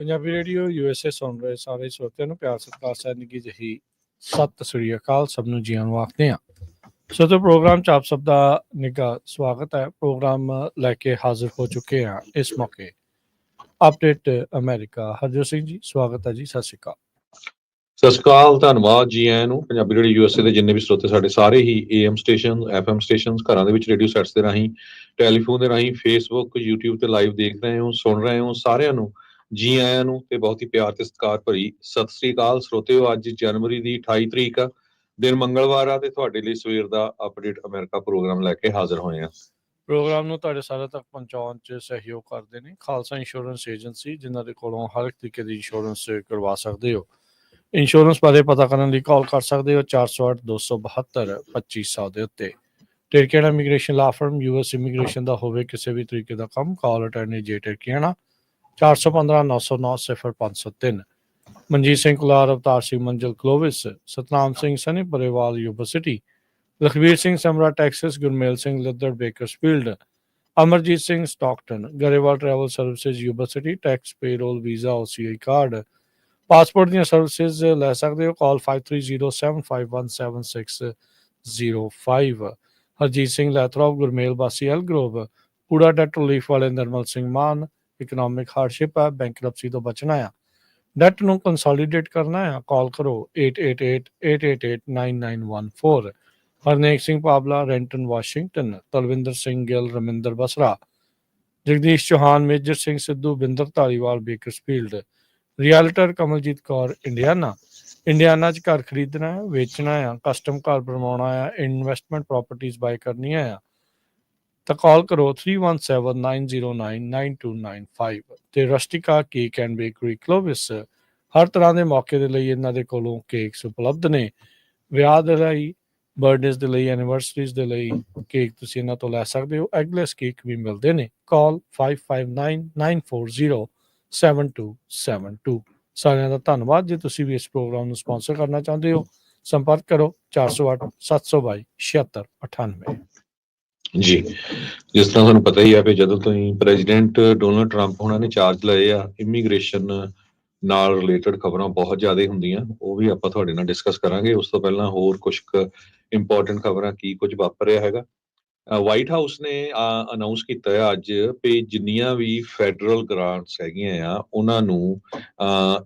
Punjabi radio USA ਸੁਣ ਰਹੇ ਸਾਰੇ ਸਰੋਤਿਆਂ ਨੂੰ ਪਿਆਰ ਸਤਿਕਾਰ ਸਹਿ ਨਿੱਘੀ ਜਿਹੀ ਸਤਿ ਸ੍ਰੀ ਅਕਾਲ। ਸਭ ਨੂੰ ਜੀ ਆਇਆਂ ਨੂੰ ਆਖਦੇ ਹਾਂ। ਸੋ ਤੇ ਪ੍ਰੋਗਰਾਮ 'ਚ ਆਪ ਸਭ ਦਾ ਨਿੱਘਾ ਸਵਾਗਤ ਹੈ। ਪ੍ਰੋਗਰਾਮ ਲੈ ਕੇ ਹਾਜ਼ਰ ਹੋ ਚੁੱਕੇ ਹਾਂ ਇਸ ਮੌਕੇ ਅਪਡੇਟ ਅਮਰੀਕਾ। ਹਰਜੋਤ ਸਿੰਘ ਜੀ ਸਵਾਗਤ ਹੈ ਜੀ, ਸਤਿ ਸ਼੍ਰੀ ਅਕਾਲ। ਸਤਿ ਸ਼੍ਰੀ ਅਕਾਲ, ਧੰਨਵਾਦ ਜੀ ਆਇਆਂ ਨੂੰ। ਪੰਜਾਬੀ ਰੇਡੀਓ USA ਦੇ ਜਿੰਨੇ ਵੀ ਸਰੋਤੇ ਸਾਡੇ ਸਾਰੇ ਹੀ AM ਸਟੇਸ਼ਨ, FM ਸਟੇਸ਼ਨ, ਘਰਾਂ ਦੇ ਵਿੱਚ ਰੇਡੀਓ ਸੈਟਸ ਦੇ ਰਾਹੀਂ, ਟੈਲੀਫੋਨ ਦੇ ਰਾਹੀਂ, ਫੇਸਬੁੱਕ, YouTube ਤੇ ਲਾਈਵ ਦੇਖ ਰਹੇ ਹੋ, ਸੁਣ ਰਹੇ ਹੋ, ਸਾਰਿਆਂ ਨੂੰ ਜੀ ਆਇਆਂ ਨੂੰ ਤੇ ਬਹੁਤ ਹੀ ਪਿਆਰ ਤੇ ਸਤਿਕਾਰ ਭਰੀ ਸਤਿ ਸ੍ਰੀ ਅਕਾਲ। ਸਰੋਤਿਓ, ਅੱਜ ਜਨਵਰੀ ਦੀ 28 ਤਰੀਕ ਆ, ਦਿਨ ਮੰਗਲਵਾਰ ਆ ਤੇ ਤੁਹਾਡੇ ਲਈ ਸਵੇਰ ਦਾ ਅਪਡੇਟ ਅਮਰੀਕਾ ਪ੍ਰੋਗਰਾਮ ਲੈ ਕੇ ਹਾਜ਼ਰ ਹੋਏ ਆ। ਪ੍ਰੋਗਰਾਮ ਨੂੰ ਤੁਹਾਡੇ ਸਾਰਿਆਂ ਤੱਕ ਪਹੁੰਚਾਉਣ 'ਚ ਸਹਿਯੋਗ ਕਰਦੇ ਨੇ ਖਾਲਸਾ ਇੰਸ਼ੋਰੈਂਸ ਏਜੰਸੀ, ਜਿਨ੍ਹਾਂ ਦੇ ਕੋਲੋਂ ਹਰ ਇੱਕ ਤਰੀਕੇ ਦੀ ਇੰਸ਼ੋਰੈਂਸ ਕਰਵਾ ਸਕਦੇ ਹੋ। ਇੰਸ਼ੋਰੈਂਸ ਬਾਰੇ ਪਤਾ ਕਰਨ ਲਈ ਕਾਲ ਕਰ ਸਕਦੇ ਹੋ 408-272-2500 ਦੇ ਉੱਤੇ। ਟਿਰਕੀਆਣਾ ਇਮੀਗ੍ਰੇਸ਼ਨ ਲਾ ਫਰਮ, US ਇਮੀਗ੍ਰੇਸ਼ਨ ਦਾ ਹੋਵੇ ਕਿਸੇ ਵੀ ਤਰੀਕੇ ਦਾ ਕੰਮ, ਕਾਲ ਅਟੈਰਨੀ ਜੇ ਟਿਰਕੀਆਣਾ 415-909-0503। ਮਨਜੀਤ ਸਿੰਘ ਕੁਲਾਰ, ਅਵਤਾਰ ਸਿੰਘ ਮੰਜ਼ਲ Clovis, Satnam Singh Sunny Parewal university, Lakhvir Singh Samra Texas, Gurmel Singh Laddar Bakersfield, Amarjit Singh Stockton, Grewal travel services university, tax payroll visa OCI card, passport ਦੀਆਂ ਸਰਵਿਸਿਜ਼ ਲੈ ਸਕਦੇ ਹੋ। ਕਾਲ 5307517605। ਹਰਜੀਤ ਸਿੰਘ ਲੈਥਰੋਪ, ਗੁਰਮੇਲ ਬਾਸੀ ਐਲਗਰੋਵ, ਕੂੜਾ ਡੈਟ ਰਿਲੀਫ ਵਾਲੇ ਨਰਮਲ ਸਿੰਘ ਮਾਨ, ਇਕਨੋਮਿਕ ਹਾਰਡਸ਼ਿਪ ਹੈ, ਬੈਂਕਰਪਸੀ ਤੋਂ ਬਚਣਾ ਆ, ਡੈਟ ਨੂੰ ਕੰਸੋਲੀਡੇਟ ਕਰਨਾ ਆ, ਕਾਲ ਕਰੋ 8888889914। Harnek Singh Pabla, Renton Washington, Talwinder Singh Gill, Raminder Basra, Jagdish Chauhan, Major Singh Sidhu, Binder Dhaliwal Bakersfield, realtor Kamaljit Kaur, Indiana 'ਚ ਘਰ ਖਰੀਦਣਾ ਹੈ, ਵੇਚਣਾ ਆ, ਕਸਟਮ ਘਰ ਬਣਵਾਉਣਾ ਆ, ਇਨਵੈਸਟਮੈਂਟ ਪ੍ਰਾਪਰਟੀਜ਼ ਬਾਏ ਕਰਨੀਆਂ ਆ, ਤਾਂ ਕਾਲ ਕਰੋ 3179099295। ਤੇ ਰਸਟਿਕਾ ਕੇਕ ਐਂਡ ਬੇਕਰੀ ਕਲੋਵਿਸ, ਹਰ ਤਰ੍ਹਾਂ ਦੇ ਮੌਕੇ ਦੇ ਲਈ ਇਹਨਾਂ ਦੇ ਕੋਲੋਂ ਕੇਕਸ ਉਪਲਬਧ ਨੇ। ਵਿਆਹ ਦੇ ਲਈ, ਬਰਥਡੇਜ਼ ਦੇ ਲਈ, ਐਨੀਵਰਸਰੀਜ਼ ਦੇ ਲਈ ਕੇਕ ਤੁਸੀਂ ਇਹਨਾਂ ਤੋਂ ਲੈ ਸਕਦੇ ਹੋ। ਐਗਲੈਸ ਕੇਕ ਵੀ ਮਿਲਦੇ ਨੇ। ਕਾਲ 5599407272। ਸਾਰਿਆਂ ਦਾ ਧੰਨਵਾਦ। ਜੇ ਤੁਸੀਂ ਵੀ ਇਸ ਪ੍ਰੋਗਰਾਮ ਨੂੰ ਸਪਾਂਸਰ ਕਰਨਾ ਚਾਹੁੰਦੇ ਹੋ, ਸੰਪਰਕ ਕਰੋ 408-722-7698। ਜੀ, ਜਿਸ ਤਰ੍ਹਾਂ ਤੁਹਾਨੂੰ ਪਤਾ ਹੀ ਆ ਵੀ ਜਦੋਂ ਤੋਂ ਹੀ ਪ੍ਰੈਜ਼ੀਡੈਂਟ ਡੋਨਲਡ ਟਰੰਪ ਉਹਨਾਂ ਨੇ ਚਾਰਜ ਲਏ ਆ, ਇਮੀਗ੍ਰੇਸ਼ਨ ਨਾਲ ਰਿਲੇਟਡ ਖਬਰਾਂ ਬਹੁਤ ਜ਼ਿਆਦਾ ਹੁੰਦੀਆਂ, ਉਹ ਵੀ ਆਪਾਂ ਤੁਹਾਡੇ ਨਾਲ ਡਿਸਕਸ ਕਰਾਂਗੇ। ਉਸ ਤੋਂ ਪਹਿਲਾਂ ਹੋਰ ਕੁਝ ਇੰਪੋਰਟੈਂਟ ਖਬਰਾਂ ਕੀ ਕੁਝ ਵਾਪਰ ਰਿਹਾ ਹੈਗਾ। ਵਾਈਟ ਹਾਊਸ ਨੇ ਅਨਾਉਂਸ ਕੀਤਾ ਹੈ ਅੱਜ ਵੀ ਜਿੰਨੀਆਂ ਵੀ ਫੈਡਰਲ ਗ੍ਰਾਂਟਸ ਹੈਗੀਆਂ ਆ, ਉਹਨਾਂ ਨੂੰ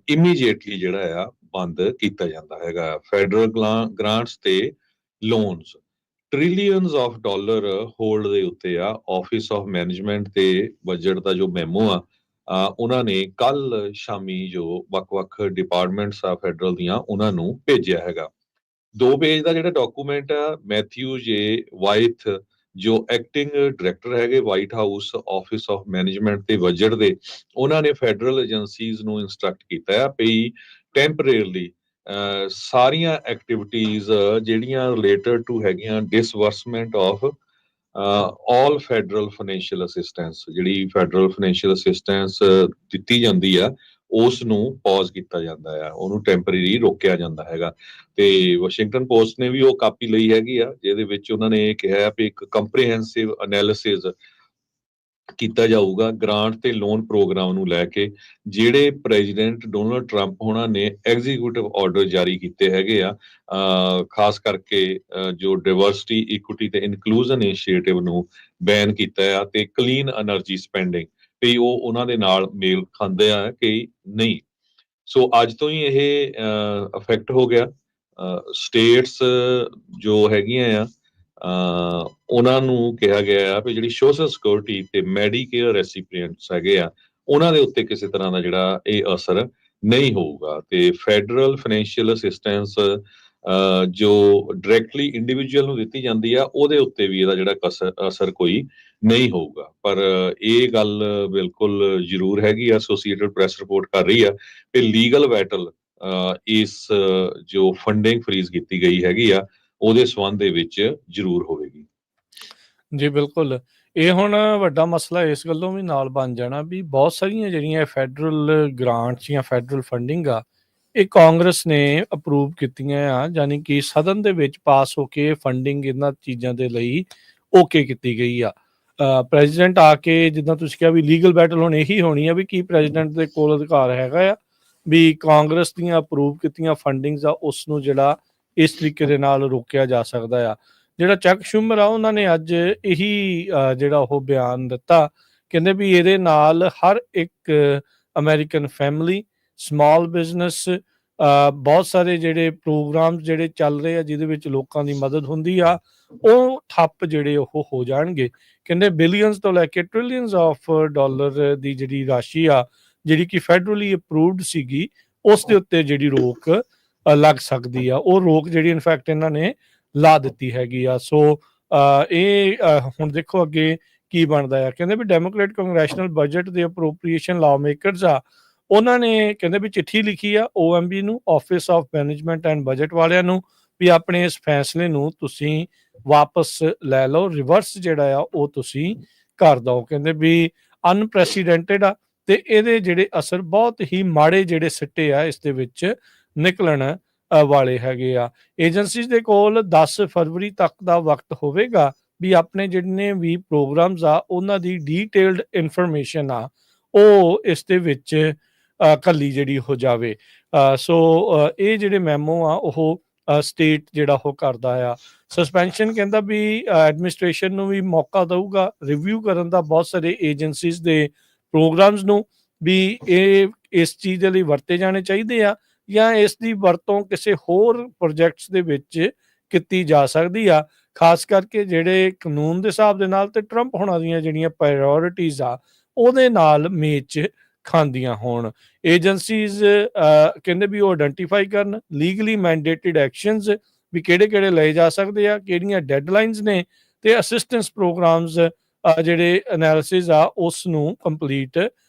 ਇਮੀਡੀਏਟਲੀ ਜਿਹੜਾ ਆ ਬੰਦ ਕੀਤਾ ਜਾਂਦਾ ਹੈਗਾ। ਫੈਡਰਲ ਗ੍ਰਾਂਟਸ ਤੇ loans trillions of dollar hold ਦੇ ਉੱਤੇ ਆ। ਆਫਿਸ ਆਫ ਮੈਨੇਜਮੈਂਟ ਤੇ ਬਜਟ ਦਾ ਜੋ ਮੈਮੋ ਆ, ਉਹਨਾਂ ਨੇ ਕੱਲ ਸ਼ਾਮੀ ਜੋ ਵੱਖ-ਵੱਖ ਡਿਪਾਰਟਮੈਂਟਸ ਆ ਫੈਡਰਲ ਦੀਆਂ, ਉਹਨਾਂ ਨੂੰ ਭੇਜਿਆ ਹੈਗਾ। 2 ਪੇਜ ਦਾ ਜਿਹੜਾ ਡਾਕੂਮੈਂਟ ਆ, ਮੈਥਿਊ ਜੇ ਵਾਈਥ ਜੋ ਐਕਟਿੰਗ ਡਾਇਰੈਕਟਰ ਹੈਗੇ white house office of management ਤੇ ਬਜਟ ਦੇ, ਉਹਨਾਂ ਨੇ ਫੈਡਰਲ ਏਜੰਸੀਜ਼ ਨੂੰ ਇੰਸਟਰਕਟ ਕੀਤਾ ਹੈ ਵੀ ਟੈਂਪਰੇਰਲੀ ਸਾਰੀਆਂ ਐਕਟੀਵਿਟੀਜ਼ ਜਿਹੜੀਆਂ ਰਿਲੇਟਡ ਟੂ ਹੈਗੀਆਂ disbursement of all federal financial assistance, ਜਿਹੜੀ ਫੈਡਰਲ ਫਾਈਨੈਂਸ਼ੀਅਲ ਅਸਿਸਟੈਂਸ ਦਿੱਤੀ ਜਾਂਦੀ ਆ, ਉਸ ਨੂੰ ਪੌਜ਼ ਕੀਤਾ ਜਾਂਦਾ ਆ, ਉਹਨੂੰ ਟੈਂਪਰੇਰੀ ਰੋਕਿਆ ਜਾਂਦਾ ਹੈਗਾ। ਤੇ ਵਾਸ਼ਿੰਗਟਨ ਪੋਸਟ ਨੇ ਵੀ ਉਹ ਕਾਪੀ ਲਈ ਹੈਗੀ ਆ, ਜਿਹਦੇ ਵਿੱਚ ਉਹਨਾਂ ਨੇ ਇਹ ਕਿਹਾ ਵੀ ਇੱਕ ਕੰਪਰੀਹੈਂਸਿਵ ਐਨਾਲਿਸਿਸ ਕੀਤਾ ਜਾਊਗਾ ਗ੍ਰਾਂਟ ਤੇ ਲੋਨ ਪ੍ਰੋਗਰਾਮ ਨੂੰ ਲੈ ਕੇ, ਜਿਹੜੇ ਪ੍ਰੈਜ਼ੀਡੈਂਟ ਡੋਨਲਡ ਟਰੰਪ ਹੋਣਾ ਨੇ ਐਗਜ਼ੀਕਿਊਟਿਵ ਆਰਡਰ ਜਾਰੀ ਕੀਤੇ ਹੈਗੇ ਆ, ਖਾਸ ਕਰਕੇ ਜੋ ਡਾਇਵਰਸਿਟੀ, ਇਕੁਇਟੀ ਤੇ ਇਨਕਲੂਜਨ ਇਨੀਸ਼ੀਏਟਿਵ ਨੂੰ ਬੈਨ ਕੀਤਾ ਆ, ਤੇ ਕਲੀਨ એનર્ਜੀ ਸਪੈਂਡਿੰਗ ਵੀ ਉਹ ਉਹਨਾਂ ਦੇ ਨਾਲ ਮੇਲ ਖਾਂਦੇ ਆ ਕਿ ਨਹੀਂ। ਸੋ ਅੱਜ ਤੋਂ ਹੀ ਇਹ ਅਫੈਕਟ ਹੋ ਗਿਆ। ਸਟੇਟਸ ਜੋ ਹੈਗੀਆਂ ਆ, ਉਹਨਾਂ ਨੂੰ ਕਿਹਾ ਗਿਆ ਆ ਵੀ ਜਿਹੜੀ ਸੋਸ਼ਲ ਸਿਕਿਉਰਿਟੀ ਤੇ ਮੈਡੀਕੇਅਰ ਰੈਸੀਪੀਐਂਟਸ ਹੈਗੇ ਆ, ਉਹਨਾਂ ਦੇ ਉੱਤੇ ਕਿਸੇ ਤਰ੍ਹਾਂ ਦਾ ਜਿਹੜਾ ਇਹ ਅਸਰ ਨਹੀਂ ਹੋਊਗਾ। ਤੇ ਫੈਡਰਲ ਫਾਈਨੈਂਸ਼ੀਅਲ ਅਸਿਸਟੈਂਸ ਜੋ ਡਾਇਰੈਕਟਲੀ ਇੰਡੀਵਿਜੂਅਲ ਨੂੰ ਦਿੱਤੀ ਜਾਂਦੀ ਆ, ਉਹਦੇ ਉੱਤੇ ਵੀ ਇਹਦਾ ਜਿਹੜਾ ਅਸਰ ਕੋਈ ਨਹੀਂ ਹੋਊਗਾ। ਪਰ ਇਹ ਗੱਲ ਬਿਲਕੁਲ ਜ਼ਰੂਰ ਹੈਗੀ ਆ, ਐਸੋਸੀਏਟਡ ਪ੍ਰੈਸ ਰਿਪੋਰਟ ਕਰ ਰਹੀ ਆ ਕਿ ਲੀਗਲ ਬੈਟਲ ਇਸ ਜੋ ਫੰਡਿੰਗ ਫਰੀਜ਼ ਕੀਤੀ ਗਈ ਹੈਗੀ ਆ, ਉਹਦੇ ਸੰਬੰਧ ਦੇ ਵਿੱਚ ਜ਼ਰੂਰ ਹੋਵੇਗੀ। ਜੀ ਬਿਲਕੁਲ, ਇਹ ਹੁਣ ਵੱਡਾ ਮਸਲਾ ਇਸ ਗੱਲੋਂ ਵੀ ਨਾਲ ਬਣ ਜਾਣਾ ਵੀ ਬਹੁਤ ਸਾਰੀਆਂ ਜਿਹੜੀਆਂ ਫੈਡਰਲ ਗ੍ਰਾਂਟਸ ਜਾਂ ਫੈਡਰਲ ਫੰਡਿੰਗ ਆ, ਇਹ ਕਾਂਗਰਸ ਨੇ ਅਪਰੂਵ ਕੀਤੀਆਂ ਆ, ਯਾਨੀ ਕਿ ਸਦਨ ਦੇ ਵਿੱਚ ਪਾਸ ਹੋ ਕੇ ਫੰਡਿੰਗ ਇਹਨਾਂ ਚੀਜ਼ਾਂ ਦੇ ਲਈ ਓਕੇ ਕੀਤੀ ਗਈ ਆ। ਪ੍ਰੈਜ਼ੀਡੈਂਟ ਆ ਕੇ, ਜਿੱਦਾਂ ਤੁਸੀਂ ਕਿਹਾ ਵੀ ਲੀਗਲ ਬੈਟਲ ਹੁਣ ਇਹੀ ਹੋਣੀ ਆ ਵੀ ਕੀ ਪ੍ਰੈਜ਼ੀਡੈਂਟ ਦੇ ਕੋਲ ਅਧਿਕਾਰ ਹੈਗਾ ਆ ਵੀ ਕਾਂਗਰਸ ਦੀਆਂ ਅਪਰੂਵ ਕੀਤੀਆਂ ਫੰਡਿੰਗਸ ਆ ਉਸ ਨੂੰ ਜਿਹੜਾ ਇਸ ਤਰੀਕੇ ਦੇ ਨਾਲ ਰੋਕਿਆ ਜਾ ਸਕਦਾ ਆ। ਜਿਹੜਾ ਚੱਕ ਸ਼ੂਮਰ ਆ ਉਹਨਾਂ ਨੇ ਅੱਜ ਇਹੀ ਜਿਹੜਾ ਉਹ ਬਿਆਨ ਦਿੱਤਾ, ਕਹਿੰਦੇ ਵੀ ਇਹਦੇ ਨਾਲ ਹਰ ਇੱਕ ਅਮਰੀਕਨ ਫੈਮਿਲੀ, ਸਮਾਲ ਬਿਜ਼ਨਸ, ਬਹੁਤ ਸਾਰੇ ਜਿਹੜੇ ਪ੍ਰੋਗਰਾਮ ਜਿਹੜੇ ਚੱਲ ਰਹੇ ਆ ਜਿਹਦੇ ਵਿੱਚ ਲੋਕਾਂ ਦੀ ਮਦਦ ਹੁੰਦੀ ਆ, ਉਹ ਠੱਪ ਜਿਹੜੇ ਉਹ ਹੋ ਜਾਣਗੇ। ਕਹਿੰਦੇ ਬਿਲੀਅਨਸ ਤੋਂ ਲੈ ਕੇ ਟ੍ਰਿਲੀਅਨਸ ਆਫ ਡਾਲਰ ਦੀ ਜਿਹੜੀ ਰਾਸ਼ੀ ਆ, ਜਿਹੜੀ ਕਿ ਫੈਡਰਲੀ ਅਪਰੂਵਡ ਸੀਗੀ, ਉਸ ਦੇ ਉੱਤੇ ਜਿਹੜੀ ਰੋਕ ਲੱਗ ਸਕਦੀ ਆ। ਉਹ ਰੋਕ ਜਿਹੜੀ ਇਨਫੈਕਟ ਇਹਨਾਂ ਨੇ ਲਾ ਦਿੱਤੀ ਹੈਗੀ ਆ। ਸੋ ਇਹ ਹੁਣ ਦੇਖੋ ਅੱਗੇ ਕੀ ਬਣਦਾ ਆ। ਕਹਿੰਦੇ ਵੀ ਡੈਮੋਕ੍ਰੇਟ ਕੰਗਰੈਸ਼ਨਲ ਬਜਟ ਦੇ ਅਪਰੋਪਰੀਏਸ਼ਨ ਲਾਅ ਮੇਕਰਸ ਆ, ਉਹਨਾਂ ਨੇ ਕਹਿੰਦੇ ਵੀ ਚਿੱਠੀ ਲਿਖੀ ਆ OMB ਨੂੰ, office of management and budget ਵਾਲਿਆਂ ਨੂੰ, ਵੀ ਆਪਣੇ ਇਸ ਫੈਸਲੇ ਨੂੰ ਤੁਸੀਂ ਵਾਪਸ ਲੈ ਲਓ, ਰਿਵਰਸ ਜਿਹੜਾ ਆ ਉਹ ਤੁਸੀਂ ਕਰ ਦਿਓ। ਕਹਿੰਦੇ ਵੀ ਅਨਪ੍ਰੈਸੀਡੈਂਟਡ ਆ ਤੇ ਇਹਦੇ ਜਿਹੜੇ ਅਸਰ ਬਹੁਤ ਹੀ ਮਾੜੇ ਜਿਹੜੇ ਸਿੱਟੇ ਆ ਇਸ ਦੇ ਵਿੱਚ ਨਿਕਲਣ ਵਾਲੇ ਹੈਗੇ ਆ। ਏਜੰਸੀਜ਼ ਦੇ ਕੋਲ 10 ਫਰਵਰੀ ਤੱਕ ਦਾ ਵਕਤ ਹੋਵੇਗਾ ਵੀ ਆਪਣੇ ਜਿੰਨੇ ਵੀ ਪ੍ਰੋਗਰਾਮਸ ਆ ਉਹਨਾਂ ਦੀ ਡੀਟੇਲਡ ਇਨਫੋਰਮੇਸ਼ਨ ਆ ਉਹ ਇਸ ਦੇ ਵਿੱਚ ਕੱਲੀ ਜਿਹੜੀ ਹੋ ਜਾਵੇ। ਸੋ ਇਹ ਜਿਹੜੇ ਮੈਮੋ ਆ ਉਹ ਸਟੇਟ ਜਿਹੜਾ ਉਹ ਕਰਦਾ ਆ। ਸਸਪੈਂਸ਼ਨ ਕਹਿੰਦਾ ਵੀ ਐਡਮਿਨਿਸਟ੍ਰੇਸ਼ਨ ਨੂੰ ਵੀ ਮੌਕਾ ਦਊਗਾ ਰਿਵਿਊ ਕਰਨ ਦਾ ਬਹੁਤ ਸਾਰੇ ਏਜੰਸੀਜ਼ ਦੇ ਪ੍ਰੋਗਰਾਮਸ ਨੂੰ, ਵੀ ਇਹ ਇਸ ਚੀਜ਼ ਦੇ ਲਈ ਵਰਤੇ ਜਾਣੇ ਚਾਹੀਦੇ ਆ ਜਾਂ ਇਸ ਦੀ ਵਰਤੋਂ ਕਿਸੇ ਹੋਰ ਪ੍ਰੋਜੈਕਟਸ ਦੇ ਵਿੱਚ ਕੀਤੀ ਜਾ ਸਕਦੀ ਆ, ਖਾਸ ਕਰਕੇ ਜਿਹੜੇ ਕਾਨੂੰਨ ਦੇ ਹਿਸਾਬ ਦੇ ਨਾਲ ਤੇ ਟਰੰਪ ਹੋਣਾ ਦੀਆਂ ਜਿਹੜੀਆਂ ਪ੍ਰਾਇਓਰਿਟੀਜ਼ ਆ ਉਹਦੇ ਨਾਲ ਮੇਚ ਖਾਂਦੀਆਂ ਹੋਣ। ਏਜੰਸੀਜ਼ ਕਹਿੰਦੇ ਵੀ ਉਹ ਆਇਡੈਂਟੀਫਾਈ ਕਰਨ ਲੀਗਲੀ ਮੈਂਡੇਟਡ ਐਕਸ਼ਨਸ, ਵੀ ਕਿਹੜੇ ਲਏ ਜਾ ਸਕਦੇ ਆ, ਕਿਹੜੀਆਂ ਡੈਡਲਾਈਨਸ ਨੇ, ਤੇ ਅਸਿਸਟੈਂਸ ਪ੍ਰੋਗਰਾਮਸ ਜਿਹੜੇ ਐਨਾਲਿਸਿਸ ਆ ਉਸ ਨੂੰ ਕੰਪਲੀਟ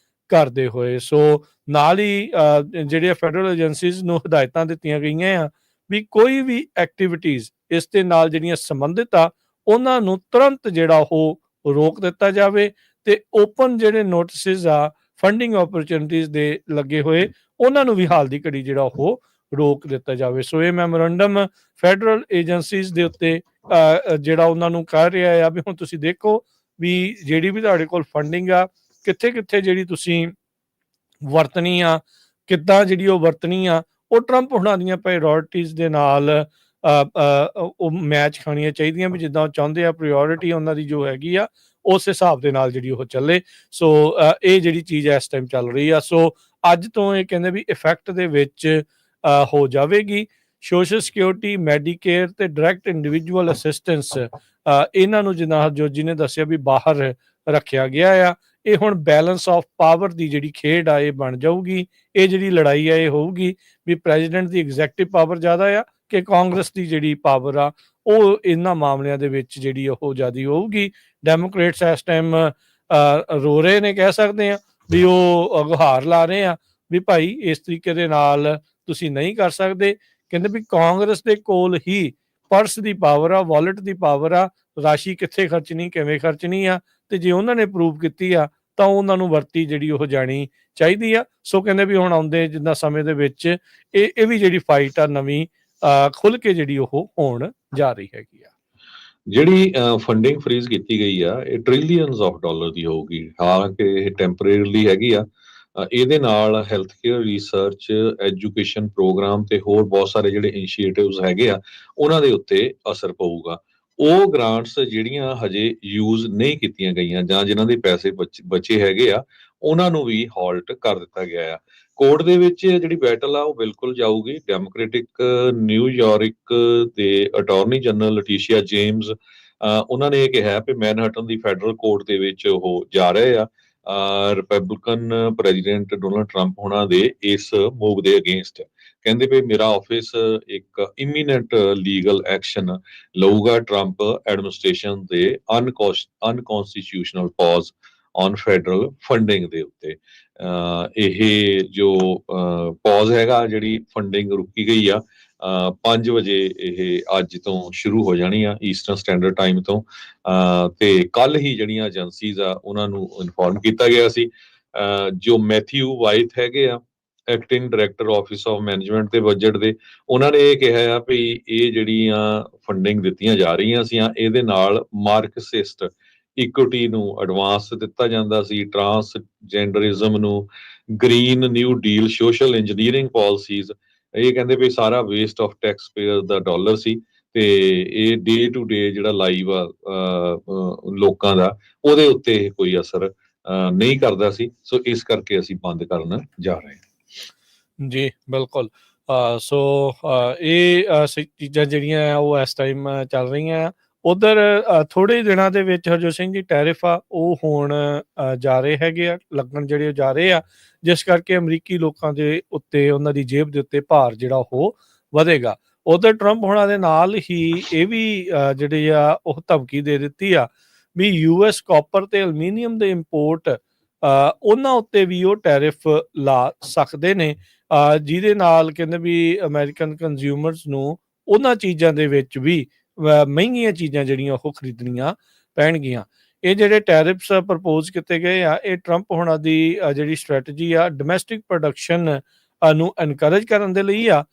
ਕਰਦੇ ਹੋਏ। ਸੋ ਨਾਲ ਹੀ ਜਿਹੜੀਆਂ ਫੈਡਰਲ ਏਜੰਸੀਜ਼ ਨੂੰ ਹਦਾਇਤਾਂ ਦਿੱਤੀਆਂ ਗਈਆਂ ਆ ਵੀ ਕੋਈ ਵੀ ਐਕਟੀਵਿਟੀਜ਼ ਇਸ ਦੇ ਨਾਲ ਜਿਹੜੀਆਂ ਸੰਬੰਧਿਤ ਆ ਉਹਨਾਂ ਨੂੰ ਤੁਰੰਤ ਜਿਹੜਾ ਉਹ ਰੋਕ ਦਿੱਤਾ ਜਾਵੇ, ਤੇ ਓਪਨ ਜਿਹੜੇ ਨੋਟਿਸਿਸ ਆ ਫੰਡਿੰਗ ਓਪਰਚੁਨਿਟੀਜ਼ ਦੇ ਲੱਗੇ ਹੋਏ ਉਹਨਾਂ ਨੂੰ ਵੀ ਹਾਲ ਦੀ ਘੜੀ ਜਿਹੜਾ ਉਹ ਰੋਕ ਦਿੱਤਾ ਜਾਵੇ। ਸੋ ਇਹ ਮੈਮੋਰੰਡਮ ਫੈਡਰਲ ਏਜੰਸੀਜ਼ ਦੇ ਉੱਤੇ ਜਿਹੜਾ ਉਹਨਾਂ ਨੂੰ ਕਹਿ ਰਿਹਾ ਆ ਵੀ ਹੁਣ ਤੁਸੀਂ ਦੇਖੋ ਵੀ ਜਿਹੜੀ ਵੀ ਤੁਹਾਡੇ ਕੋਲ ਫੰਡਿੰਗ ਆ ਕਿੱਥੇ ਜਿਹੜੀ ਤੁਸੀਂ ਵਰਤਣੀ ਆ, ਕਿੱਦਾਂ ਜਿਹੜੀ ਉਹ ਵਰਤਣੀ ਆ, ਉਹ ਟਰੰਪ ਹੁਣਾਂ ਦੀਆਂ ਪ੍ਰਾਇਓਰਿਟੀਜ਼ ਦੇ ਨਾਲ ਉਹ ਮੈਚ ਖਾਣੀਆਂ ਚਾਹੀਦੀਆਂ, ਵੀ ਜਿੱਦਾਂ ਉਹ ਚਾਹੁੰਦੇ ਆ ਪ੍ਰਾਇਓਰਿਟੀ ਉਹਨਾਂ ਦੀ ਜੋ ਹੈਗੀ ਆ ਉਸ ਹਿਸਾਬ ਦੇ ਨਾਲ ਜਿਹੜੀ ਉਹ ਚੱਲੇ। ਸੋ ਇਹ ਜਿਹੜੀ ਚੀਜ਼ ਇਸ ਟਾਈਮ ਚੱਲ ਰਹੀ ਆ। ਸੋ ਅੱਜ ਤੋਂ ਇਹ ਕਹਿੰਦੇ ਵੀ ਇਫੈਕਟ ਦੇ ਵਿੱਚ ਹੋ ਜਾਵੇਗੀ। ਸੋਸ਼ਲ ਸਿਕਿਉਰਿਟੀ, ਮੈਡੀਕੇਅਰ ਤੇ ਡਾਇਰੈਕਟ ਇੰਡੀਵਿਜੂਅਲ ਅਸਿਸਟੈਂਸ, ਇਹਨਾਂ ਨੂੰ ਜਿੱਦਾਂ ਜੋਜੀ ਨੇ ਦੱਸਿਆ ਵੀ ਬਾਹਰ ਰੱਖਿਆ ਗਿਆ ਆ। ਇਹ ਹੁਣ ਬੈਲੈਂਸ ਆਫ ਪਾਵਰ ਦੀ ਜਿਹੜੀ ਖੇਡ ਆ ਇਹ ਬਣ ਜਾਊਗੀ। ਇਹ ਜਿਹੜੀ ਲੜਾਈ ਆ ਇਹ ਹੋਊਗੀ ਵੀ ਪ੍ਰੈਜ਼ੀਡੈਂਟ ਦੀ ਐਗਜ਼ੈਕਟਿਵ ਪਾਵਰ ਜ਼ਿਆਦਾ ਆ ਕਿ ਕਾਂਗਰਸ ਦੀ ਜਿਹੜੀ ਪਾਵਰ ਆ ਉਹ ਇਹਨਾਂ ਮਾਮਲਿਆਂ ਦੇ ਵਿੱਚ ਜਿਹੜੀ ਉਹ ਜ਼ਿਆਦਾ ਹੋਊਗੀ। ਡੈਮੋਕ੍ਰੇਟਸ ਇਸ ਟਾਈਮ ਰੋ ਰਹੇ ਨੇ, ਕਹਿ ਸਕਦੇ ਆ ਵੀ ਉਹ ਗੁਹਾਰ ਲਾ ਰਹੇ ਆ ਵੀ ਭਾਈ ਇਸ ਤਰੀਕੇ ਦੇ ਨਾਲ ਤੁਸੀਂ ਨਹੀਂ ਕਰ ਸਕਦੇ। ਕਹਿੰਦੇ ਵੀ ਕਾਂਗਰਸ ਦੇ ਕੋਲ ਹੀ ਪਰਸ ਦੀ ਪਾਵਰ ਆ, ਵਾਲਟ ਦੀ ਪਾਵਰ ਆ, ਰਾਸ਼ੀ ਕਿੱਥੇ ਖਰਚਣੀ, ਕਿਵੇਂ ਖਰਚਣੀ ਆ, ਤੇ ਜੇ ਉਹਨਾਂ ਨੇ ਪ੍ਰੂਵ ਕੀਤੀ ਆ ਤਾਂ ਉਹਨਾਂ ਨੂੰ ਵਰਤੀ ਜਿਹੜੀ ਉਹ ਜਾਣੀ ਚਾਹੀਦੀ ਆ। ਸੋ ਕਹਿੰਦੇ ਵੀ ਹੁਣ ਆਉਂਦੇ ਜਿੱਦਾਂ ਸਮੇਂ ਦੇ ਵਿੱਚ ਇਹ ਵੀ ਜਿਹੜੀ ਫਾਈਟ ਆ ਨਵੀਂ ਖੁੱਲ ਕੇ ਜਿਹੜੀ ਉਹ ਹੋਣ ਜਾ ਰਹੀ ਹੈਗੀ ਆ। ਜਿਹੜੀ ਫੰਡਿੰਗ ਫ੍ਰੀਜ਼ ਕੀਤੀ ਗਈ ਆ ਇਹ ਟ੍ਰਿਲੀਅਨਸ ਆਫ ਡਾਲਰ ਦੀ ਹੋਊਗੀ। ਹਾਲਾਂਕਿ ਇਹ ਟੈਂਪਰੇਰੀਲੀ ਹੈਗੀ ਆ। ਇਹਦੇ ਨਾਲ health care, research, education programme ਤੇ ਹੋਰ ਬਹੁਤ ਸਾਰੇ ਜਿਹੜੇ ਇਨੀਸ਼ੀਏਟਿਵਸ ਹੈਗੇ ਆ ਉਹਨਾਂ ਦੇ ਉੱਤੇ ਅਸਰ ਪਊਗਾ। ਉਹ ਗ੍ਰਾਂਟਸ ਜਿਹੜੀਆਂ ਹਜੇ ਯੂਜ਼ ਨਹੀਂ ਕੀਤੀਆਂ ਗਈਆਂ ਜਾਂ ਜਿਨ੍ਹਾਂ ਦੇ ਪੈਸੇ ਬਚੇ ਹੈਗੇ ਆ ਉਹਨਾਂ ਨੂੰ ਵੀ ਹਾਲਟ ਕਰ ਦਿੱਤਾ ਗਿਆ ਆ। ਕੋਰਟ ਦੇ ਵਿੱਚ ਜਿਹੜੀ ਬੈਟਲ ਆ ਉਹ ਬਿਲਕੁਲ ਜਾਊਗੀ। ਡੈਮੋਕ੍ਰੈਟਿਕ ਨਿਊਯਾਰਕ ਦੇ ਅਟਾਰਨੀ ਜਨਰਲ ਲਟੀਸ਼ੀਆ ਜੇਮਸ ਉਹਨਾਂ ਨੇ ਇਹ ਕਿਹਾ ਕਿ ਮੈਨਹਟਨ ਦੀ ਫੈਡਰਲ ਕੋਰਟ ਦੇ ਵਿੱਚ ਉਹ ਜਾ ਰਹੇ ਆ ਰਿਪਬਲਿਕਨ ਪ੍ਰੈਜ਼ੀਡੈਂਟ ਡੋਨਲਡ ਟਰੰਪ ਹੋਣਾ ਦੇ ਇਸ ਮੂਵ ਦੇ ਅਗੇਂਸਟ। ਕਹਿੰਦੇ ਵੀ ਮੇਰਾ ਆਫਿਸ ਇੱਕ ਇਮੀਨੈਂਟ ਲੀਗਲ ਐਕਸ਼ਨ ਲਊਗਾ ਟਰੰਪ ਐਡਮਿਨਿਸਟ੍ਰੇਸ਼ਨ ਦੇ unconstitutional pause on federal funding ਦੇ ਉੱਤੇ। ਇਹ ਜੋ ਪੌਜ਼ ਹੈਗਾ, ਜਿਹੜੀ ਫੰਡਿੰਗ ਰੁਕੀ ਗਈ ਆ 5 ਵਜੇ ਇਹ ਅੱਜ ਤੋਂ ਸ਼ੁਰੂ ਹੋ ਜਾਣੀ ਆ ਈਸਟਰਨ ਸਟੈਂਡਰਡ ਟਾਈਮ ਤੋਂ। ਤੇ ਕੱਲ ਹੀ ਜਿਹੜੀਆਂ ਏਜੰਸੀਜ਼ ਆ ਉਹਨਾਂ ਨੂੰ ਇਨਫੋਰਮ ਕੀਤਾ ਗਿਆ ਸੀ। ਜੋ ਮੈਥਿਊ ਵਾਈਟ ਹੈਗੇ ਆ acting director office of management ਤੇ ਬਜਟ ਦੇ, ਉਹਨਾਂ ਨੇ ਇਹ ਕਿਹਾ ਆ ਵੀ ਇਹ ਜਿਹੜੀਆਂ ਫੰਡਿੰਗ ਦਿੱਤੀਆਂ ਜਾ ਰਹੀਆਂ ਸੀ ਇਹਦੇ ਨਾਲ ਮਾਰਕਸਿਸਟ ਇਕੁਇਟੀ ਨੂੰ ਐਡਵਾਂਸ ਦਿੱਤਾ ਜਾਂਦਾ ਸੀ, ਟਰਾਂਸਜੈਂਡਰਿਜ਼ਮ ਨੂੰ, green new deal, social engineering policies, ਇਹ ਕਹਿੰਦੇ ਵੀ ਸਾਰਾ ਵੇਸਟ ਆਫ ਟੈਕਸ ਪੇਅਰ ਦਾ ਡਾਲਰ ਸੀ ਤੇ ਇਹ ਡੇ ਟੂ ਡੇ ਜਿਹੜਾ ਲਾਈਵ ਆ ਲੋਕਾਂ ਦਾ, ਉਹਦੇ ਉੱਤੇ ਕੋਈ ਅਸਰ ਨਹੀਂ ਕਰਦਾ ਸੀ। ਸੋ ਇਸ ਕਰਕੇ ਅਸੀਂ ਬੰਦ ਕਰਨ ਜਾ ਰਹੇ ਹਾਂ। ਜੀ ਬਿਲਕੁਲ। ਸੋ ਇਹ ਚੀਜ਼ਾਂ ਜਿਹੜੀਆਂ ਆ ਉਹ ਇਸ ਟਾਈਮ ਚੱਲ ਰਹੀਆਂ ਆ। ਉਧਰ ਥੋੜੇ ਦਿਨਾਂ ਦੇ ਵਿੱਚ ਹਰਜੋਤ ਸਿੰਘ ਜੀ ਟੈਰਿਫ ਆ ਉਹ ਹੋਣ ਜਾ ਰਹੇ ਹੈਗੇ ਆ, ਲੱਗਣ ਜਿਹੜੇ ਜਾ ਰਹੇ ਆ, ਜਿਸ ਕਰਕੇ ਅਮਰੀਕੀ ਲੋਕਾਂ ਦੇ ਉੱਤੇ, ਉਹਨਾਂ ਦੀ ਜੇਬ ਦੇ ਉੱਤੇ ਭਾਰ ਜਿਹੜਾ ਉਹ ਵਧੇਗਾ। ਉਧਰ ਟਰੰਪ ਹੋਣਾ ਦੇ ਨਾਲ ਹੀ ਇਹ ਵੀ ਜਿਹੜੇ ਆ ਉਹ ਧਮਕੀ ਦੇ ਦਿੱਤੀ ਆ ਵੀ US ਕਾਪਰ ਤੇ ਐਲੂਮੀਨੀਅਮ ਦੇ ਇੰਪੋਰਟ ਉਹਨਾਂ ਉੱਤੇ ਵੀ ਉਹ ਟੈਰਿਫ ਲਾ ਸਕਦੇ ਨੇ, ਜਿਹਦੇ ਨਾਲ ਕਹਿੰਦੇ ਵੀ ਅਮਰੀਕਨ ਕੰਜ਼ਿਊਮਰਸ ਨੂੰ ਉਹਨਾਂ ਚੀਜ਼ਾਂ ਦੇ ਵਿੱਚ ਵੀ ਮਹਿੰਗੀਆਂ ਚੀਜ਼ਾਂ ਜਿਹੜੀਆਂ ਉਹ ਖਰੀਦਣੀਆਂ ਪੈਣਗੀਆਂ। ਇਹ ਜਿਹੜੇ ਟੈਰਿਫਸ ਪ੍ਰਪੋਜ਼ ਕੀਤੇ ਗਏ ਆ, ਇਹ ਟਰੰਪ ਹੋਣਾ ਦੀ ਜਿਹੜੀ ਸਟ੍ਰੈਟਜੀ ਆ ਡੋਮੈਸਟਿਕ ਪ੍ਰੋਡਕਸ਼ਨ ਨੂੰ ਐਨਕਰੇਜ ਕਰਨ ਦੇ ਲਈ ਆ,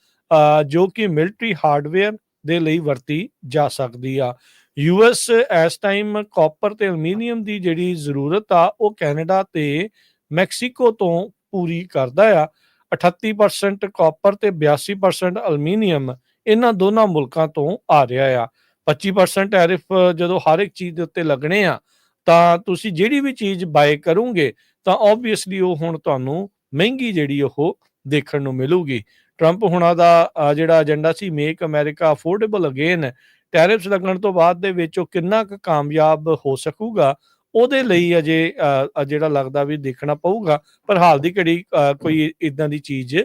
ਜੋ ਕਿ ਮਿਲਟਰੀ ਹਾਰਡਵੇਅਰ ਦੇ ਲਈ ਵਰਤੀ ਜਾ ਸਕਦੀ ਆ। US ਇਸ ਟਾਈਮ ਕਾਪਰ ਤੇ ਐਲੂਮੀਨੀਅਮ ਦੀ ਜਿਹੜੀ ਜ਼ਰੂਰਤ ਆ ਉਹ ਕੈਨੇਡਾ ਤੇ ਮੈਕਸੀਕੋ ਤੋਂ ਪੂਰੀ ਕਰਦਾ ਆ। 38% ਕਾਪਰ ਤੇ 82% ਐਲੂਮੀਨੀਅਮ ਇਹਨਾਂ ਦੋਨਾਂ ਮੁਲਕਾਂ ਤੋਂ ਆ ਰਿਹਾ ਆ। 25% ਟੈਰਿਫ ਜਦੋਂ ਹਰ ਇੱਕ ਚੀਜ਼ ਦੇ ਉੱਤੇ ਲੱਗਣੇ ਆ ਤਾਂ ਤੁਸੀਂ ਜਿਹੜੀ ਵੀ ਚੀਜ਼ ਬਾਏ ਕਰੋਗੇ ਤਾਂ ਓਬਵੀਅਸਲੀ ਉਹ ਹੁਣ ਤੁਹਾਨੂੰ ਮਹਿੰਗੀ ਜਿਹੜੀ ਉਹ ਦੇਖਣ ਨੂੰ ਮਿਲੂਗੀ। ਟਰੰਪ ਹੁਣਾਂ ਦਾ ਜਿਹੜਾ ਏਜੰਡਾ ਸੀ make America affordable again, tariffs ਲੱਗਣ ਤੋਂ ਬਾਅਦ ਦੇ ਵਿੱਚ ਉਹ ਕਿੰਨਾ ਕੁ ਕਾਮਯਾਬ ਹੋ ਸਕੂਗਾ ਉਹਦੇ ਲਈ ਅਜੇ ਜਿਹੜਾ ਲੱਗਦਾ ਵੀ ਦੇਖਣਾ ਪਊਗਾ, ਪਰ ਹਾਲ ਦੀ ਘੜੀ ਕੋਈ ਇਦਾਂ ਦੀ ਚੀਜ਼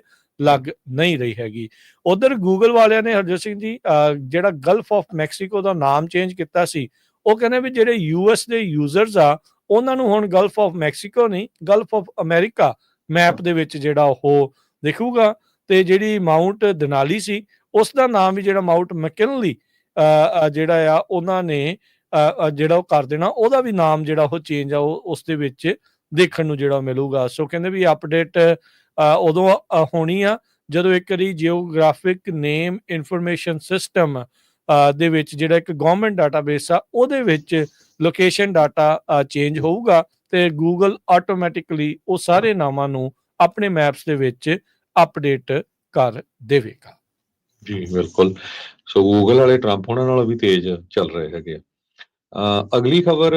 ਲੱਗ ਨਹੀਂ ਰਹੀ ਹੈਗੀ। ਉਧਰ ਗੂਗਲ ਵਾਲਿਆਂ ਨੇ ਹਰਜੋਤ ਸਿੰਘ ਜੀ ਜਿਹੜਾ ਗਲਫ ਆਫ ਮੈਕਸੀਕੋ ਦਾ ਨਾਮ ਚੇਂਜ ਕੀਤਾ ਸੀ, ਉਹ ਕਹਿੰਦੇ ਵੀ ਜਿਹੜੇ US ਦੇ ਯੂਜ਼ਰਸ ਆ ਉਹਨਾਂ ਨੂੰ ਹੁਣ ਗਲਫ ਆਫ ਮੈਕਸੀਕੋ ਨਹੀਂ, ਗਲਫ ਆਫ ਅਮਰੀਕਾ ਮੈਪ ਦੇ ਵਿੱਚ ਜਿਹੜਾ ਉਹ ਦਿਖੂਗਾ। ਤੇ ਜਿਹੜੀ ਮਾਊਂਟ ਦਨਾਲੀ ਸੀ ਉਸ ਦਾ ਨਾਮ ਵੀ ਜਿਹੜਾ ਮਾਊਂਟ ਮੈਕਿਨਲੀ ਜਿਹੜਾ ਆ ਉਹਨਾਂ ਨੇ ਜਿਹੜਾ ਉਹ ਕਰ ਦੇਣਾ, ਉਹਦਾ ਵੀ ਨਾਮ ਜਿਹੜਾ ਉਹ ਚੇਂਜ ਆ ਉਹ ਉਸ ਦੇ ਵਿੱਚ ਦੇਖਣ ਨੂੰ ਜਿਹੜਾ ਮਿਲੂਗਾ। ਸੋ ਕਹਿੰਦੇ ਵੀ ਅਪਡੇਟ ਉਦੋਂ ਹੋਣੀ ਆ ਜਦੋਂ ਇੱਕ ਵਾਰੀ ਜਿਓਗ੍ਰਾਫਿਕ ਨੇਮ ਇਨਫੋਰਮੇਸ਼ਨ ਸਿਸਟਮ ਦੇ ਵਿੱਚ ਜਿਹੜਾ ਇੱਕ ਗਵਰਨਮੈਂਟ ਡਾਟਾਬੇਸ ਆ ਉਹਦੇ ਵਿੱਚ ਲੋਕੇਸ਼ਨ ਡਾਟਾ ਚੇਂਜ ਹੋਊਗਾ ਤੇ ਗੂਗਲ ਆਟੋਮੈਟਿਕਲੀ ਉਹ ਸਾਰੇ ਨਾਮਾਂ ਨੂੰ ਆਪਣੇ ਮੈਪਸ ਦੇ ਵਿੱਚ ਅਪਡੇਟ ਕਰ ਦੇਵੇਗਾ। ਜੀ ਬਿਲਕੁਲ। ਸੋ ਗੂਗਲ ਵਾਲੇ ਟਰੰਪ ਉਹਨਾਂ ਨਾਲ ਵੀ ਤੇਜ਼ ਚੱਲ ਰਹੇ ਹੈਗੇ ਆ। ਅਗਲੀ ਖਬਰ,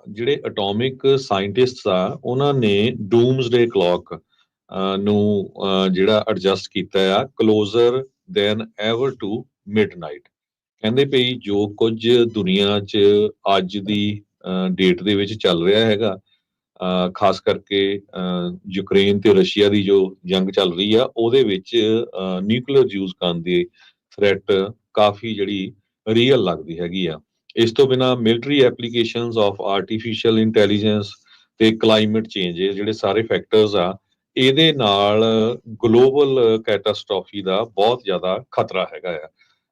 ਜਿਹੜੇ ਐਟੋਮਿਕ ਸਾਇੰਟਿਸਟਸ ਆ ਉਹਨਾਂ ਨੇ ਡੂਮਸਡੇ ਕਲੌਕ ਨੂੰ ਜਿਹੜਾ ਐਡਜਸਟ ਕੀਤਾ ਆ closer than ever to midnight. ਕਹਿੰਦੇ ਪਈ ਜੋ ਕੁਝ ਦੁਨੀਆ 'ਚ ਅੱਜ ਦੀ ਡੇਟ ਦੇ ਵਿੱਚ ਚੱਲ ਰਿਹਾ ਹੈਗਾ, ਖਾਸ ਕਰਕੇ ਯੂਕਰੇਨ ਤੇ ਰਸ਼ੀਆ ਦੀ ਜੋ ਜੰਗ ਚੱਲ ਰਹੀ ਆ ਉਹਦੇ ਵਿੱਚ ਨਿਊਕਲੀਅਰ ਯੂਜ਼ ਕਰਨ ਦੀ ਥ੍ਰੈਟ ਕਾਫੀ ਜਿਹੜੀ ਰੀਅਲ ਲੱਗਦੀ ਹੈਗੀ ਆ। ਇਸ ਤੋਂ ਬਿਨਾਂ military applications of artificial intelligence ਤੇ ਕਲਾਈਮੇਟ ਚੇਂਜ, ਜਿਹੜੇ ਸਾਰੇ ਫੈਕਟਰਸ ਆ ਇਹਦੇ ਨਾਲ ਗਲੋਬਲ ਕੈਟਾਸਟ੍ਰੋਫੀ ਦਾ ਬਹੁਤ ਜ਼ਿਆਦਾ ਖਤਰਾ ਹੈਗਾ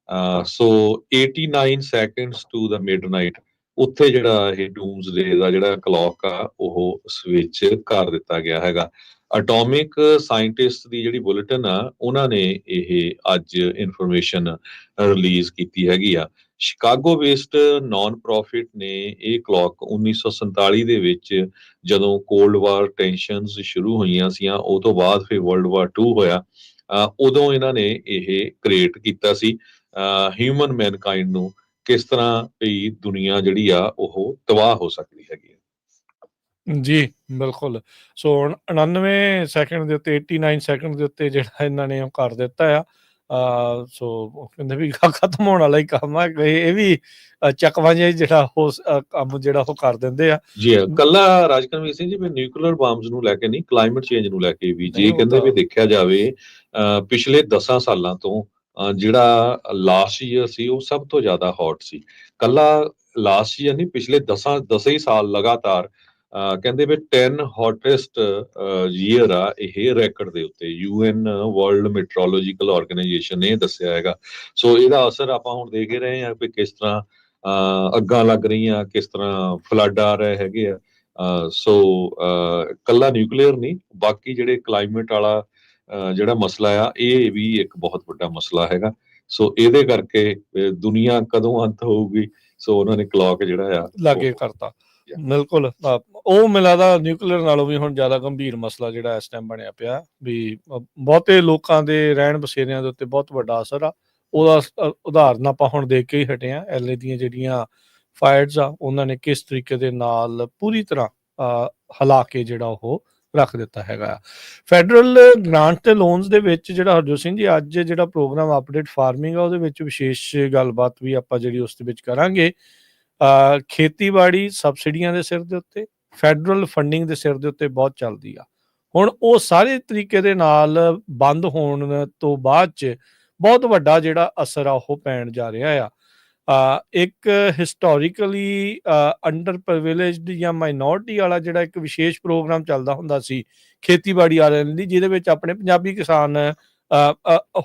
ਆ। ਸੋ 89 ਸੈਕਿੰਡਸ ਟੂ ਦਾ ਮਿਡਨਾਈਟ ਉੱਥੇ ਜਿਹੜਾ ਇਹ ਡੂਮਸਡੇ ਦਾ ਜਿਹੜਾ ਕਲੌਕ ਆ ਉਹ ਸਵਿਚ ਕਰ ਦਿੱਤਾ ਗਿਆ ਹੈਗਾ। ਐਟੋਮਿਕ ਸਾਇੰਟਿਸਟ ਦੀ ਜਿਹੜੀ ਬੁਲੇਟਿਨ ਆ ਉਹਨਾਂ ਨੇ ਇਹ ਅੱਜ ਇਨਫੋਰਮੇਸ਼ਨ ਰਿਲੀਜ਼ ਕੀਤੀ ਹੈਗੀ ਆ। ਸ਼ਿਕਾਗੋ ਬੇਸਡ ਨਾਨ ਪ੍ਰੋਫਿਟ ਨੇ ਇਹ ਕਲੌਕ 1947 ਦੇ ਵਿੱਚ ਜਦੋਂ ਕੋਲਡ ਵਾਰ ਟੈਂਸ਼ਨਸ ਸ਼ੁਰੂ ਹੋਈਆਂ ਸੀਆਂ, ਉਹ ਤੋਂ ਬਾਅਦ ਫਿਰ ਵਰਲਡ ਵਾਰ 2 ਹੋਇਆ, ਉਦੋਂ ਇਹਨਾਂ ਨੇ ਇਹ ਕ੍ਰੀਏਟ ਕੀਤਾ ਸੀ ਹਿਊਮਨ ਮੈਨਕਾਈਂਡ ਨੂੰ ਕਿਸ ਤਰ੍ਹਾਂ ਵੀ ਦੁਨੀਆ ਜਿਹੜੀ ਆ ਉਹ ਤਬਾਹ ਹੋ ਸਕਦੀ ਹੈਗੀ ਆ। ਜੀ ਬਿਲਕੁਲ। ਸੋ 99 ਸੈਕਿੰਡ ਦੇ ਉੱਤੇ 89 ਸੈਕਿੰਡ ਦੇ ਉੱਤੇ ਜਿਹੜਾ ਇਹਨਾਂ ਨੇ ਉਹ ਕਰ ਦਿੱਤਾ ਆ। ਸੋ ਕਹਿੰਦੇ ਵੀ ਖਤਮ ਹੋਣ ਵਾਲਾ ਹੀ ਕੰਮ ਆ, ਇਹ ਵੀ ਚੱਕਵਾਂ ਜਿਹਾ ਜਿਹੜਾ ਉਹ ਕੰਮ ਜਿਹੜਾ ਉਹ ਕਰ ਦਿੰਦੇ ਆ। ਜੀ ਕੱਲਾ ਰਾਜਕਰਮੀਤ ਸਿੰਘ ਜੀ ਵੀ ਨਿਊਕਲੀਅਰ ਬੰਬਸ ਨੂੰ ਲੈ ਕੇ ਨਹੀਂ, ਕਲਾਈਮੇਟ ਚੇਂਜ ਨੂੰ ਲੈ ਕੇ ਵੀ ਜੇ ਕਹਿੰਦੇ ਵੀ ਦੇਖਿਆ ਜਾਵੇ ਪਿਛਲੇ 10 ਸਾਲਾਂ ਤੋਂ ਜਿਹੜਾ ਲਾਸਟ ਈਅਰ ਸੀ ਉਹ ਸਭ ਤੋਂ ਜ਼ਿਆਦਾ ਹੌਟ ਸੀ। ਕੱਲਾ ਲਾਸਟ ਈਅਰ ਨਹੀਂ, ਪਿਛਲੇ 10 ਹੀ ਸਾਲ ਲਗਾਤਾਰ ਕਹਿੰਦੇ ਵੀ 10 ਹੌਟੈਸਟ ਈਅਰ ਆ ਇਹ ਰੈਕਡ ਦੇ ਉੱਤੇ। UN ਵਰਲਡ ਮੈਟਰੋਲੋਜੀਕਲ ਆਰਗੇਨਾਈਜੇਸ਼ਨ ਨੇ ਦੱਸਿਆ ਹੈਗਾ। ਸੋ ਇਹਦਾ ਅਸਰ ਆਪਾਂ ਹੁਣ ਦੇਖ ਹੀ ਰਹੇ ਹਾਂ ਵੀ ਕਿਸ ਤਰ੍ਹਾਂ ਅੱਗਾਂ ਲੱਗ ਰਹੀਆਂ, ਕਿਸ ਤਰ੍ਹਾਂ ਫਲੱਡ ਆ ਰਹੇ ਹੈਗੇ ਆ। ਸੋ ਕੱਲਾ ਨਿਊਕਲੀਅਰ ਨਹੀਂ, ਬਾਕੀ ਜਿਹੜੇ ਕਲਾਈਮੇਟ ਵਾਲਾ ਜਿਹੜਾ ਮਸਲਾ ਆ ਇਹ ਵੀ ਇੱਕ ਬਹੁਤ ਵੱਡਾ ਮਸਲਾ ਹੈਗਾ। ਸੋ ਇਹਦੇ ਕਰਕੇ ਦੁਨੀਆ ਕਦੋਂ ਅੰਤ ਹੋਊਗੀ, ਸੋ ਉਹਨਾਂ ਨੇ ਕਲੌਕ ਜਿਹੜਾ ਆ ਲਾਗੇ ਕਰਤਾ। ਬਿਲਕੁਲ ਉਹ ਮੈਨੂੰ ਲੱਗਦਾ ਨਿਊਕਲੀਅਰ ਨਾਲੋਂ ਵੀ ਹੁਣ ਜ਼ਿਆਦਾ ਗੰਭੀਰ ਮਸਲਾ ਜਿਹੜਾ ਇਸ ਟਾਈਮ ਬਣਿਆ ਪਿਆ ਵੀ ਬਹੁਤੇ ਲੋਕਾਂ ਦੇ ਰਹਿਣ ਬਸੇਰਿਆਂ ਦੇ ਉੱਤੇ ਬਹੁਤ ਵੱਡਾ ਅਸਰ ਆ। ਉਹਦਾ ਉਦਾਹਰਨ ਆਪਾਂ ਹੁਣ ਦੇਖ ਕੇ ਹੀ ਹਟੇ ਆ। ਐਲਏ ਦੀਆਂ ਜਿਹੜੀਆਂ ਫਾਇਰਸ ਆ ਉਹਨਾਂ ਨੇ ਕਿਸ ਤਰੀਕੇ ਦੇ ਨਾਲ ਪੂਰੀ ਤਰ੍ਹਾਂ ਹਿਲਾ ਕੇ ਜਿਹੜਾ ਉਹ ਰੱਖ ਦਿੱਤਾ ਹੈਗਾ। ਫੈਡਰਲ ਗ੍ਰਾਂਟ ਤੇ ਲੋਨਸ ਦੇ ਵਿੱਚ ਜਿਹੜਾ ਹਰਜੋਤ ਸਿੰਘ ਜੀ ਅੱਜ ਜਿਹੜਾ ਪ੍ਰੋਗਰਾਮ ਅਪਡੇਟ ਫਾਰਮਿੰਗ ਆ ਉਹਦੇ ਵਿੱਚ ਵਿਸ਼ੇਸ਼ ਗੱਲਬਾਤ ਵੀ ਆਪਾਂ ਜਿਹੜੀ ਉਸ ਦੇ ਵਿੱਚ ਕਰਾਂਗੇ। ਖੇਤੀਬਾੜੀ ਸਬਸਿਡੀਆਂ ਦੇ ਸਿਰ ਦੇ ਉੱਤੇ ਫੈਡਰਲ ਫੰਡਿੰਗ ਦੇ ਸਿਰ ਦੇ ਉੱਤੇ ਬਹੁਤ ਚੱਲਦੀ ਆ। ਹੁਣ ਉਹ ਸਾਰੇ ਤਰੀਕੇ ਦੇ ਨਾਲ ਬੰਦ ਹੋਣ ਤੋਂ ਬਾਅਦ 'ਚ ਬਹੁਤ ਵੱਡਾ ਜਿਹੜਾ ਅਸਰ ਆ ਉਹ ਪੈਣ ਜਾ ਰਿਹਾ ਆ। ਇੱਕ ਹਿਸਟੋਰੀਕਲੀ ਅੰਡਰ ਪ੍ਰਿਵਿਲੇਜਡ ਜਾਂ ਮਾਈਨੋਰਟੀ ਵਾਲਾ ਜਿਹੜਾ ਇੱਕ ਵਿਸ਼ੇਸ਼ ਪ੍ਰੋਗਰਾਮ ਚੱਲਦਾ ਹੁੰਦਾ ਸੀ ਖੇਤੀਬਾੜੀ ਵਾਲਿਆਂ ਲਈ, ਜਿਹਦੇ ਵਿੱਚ ਆਪਣੇ ਪੰਜਾਬੀ ਕਿਸਾਨ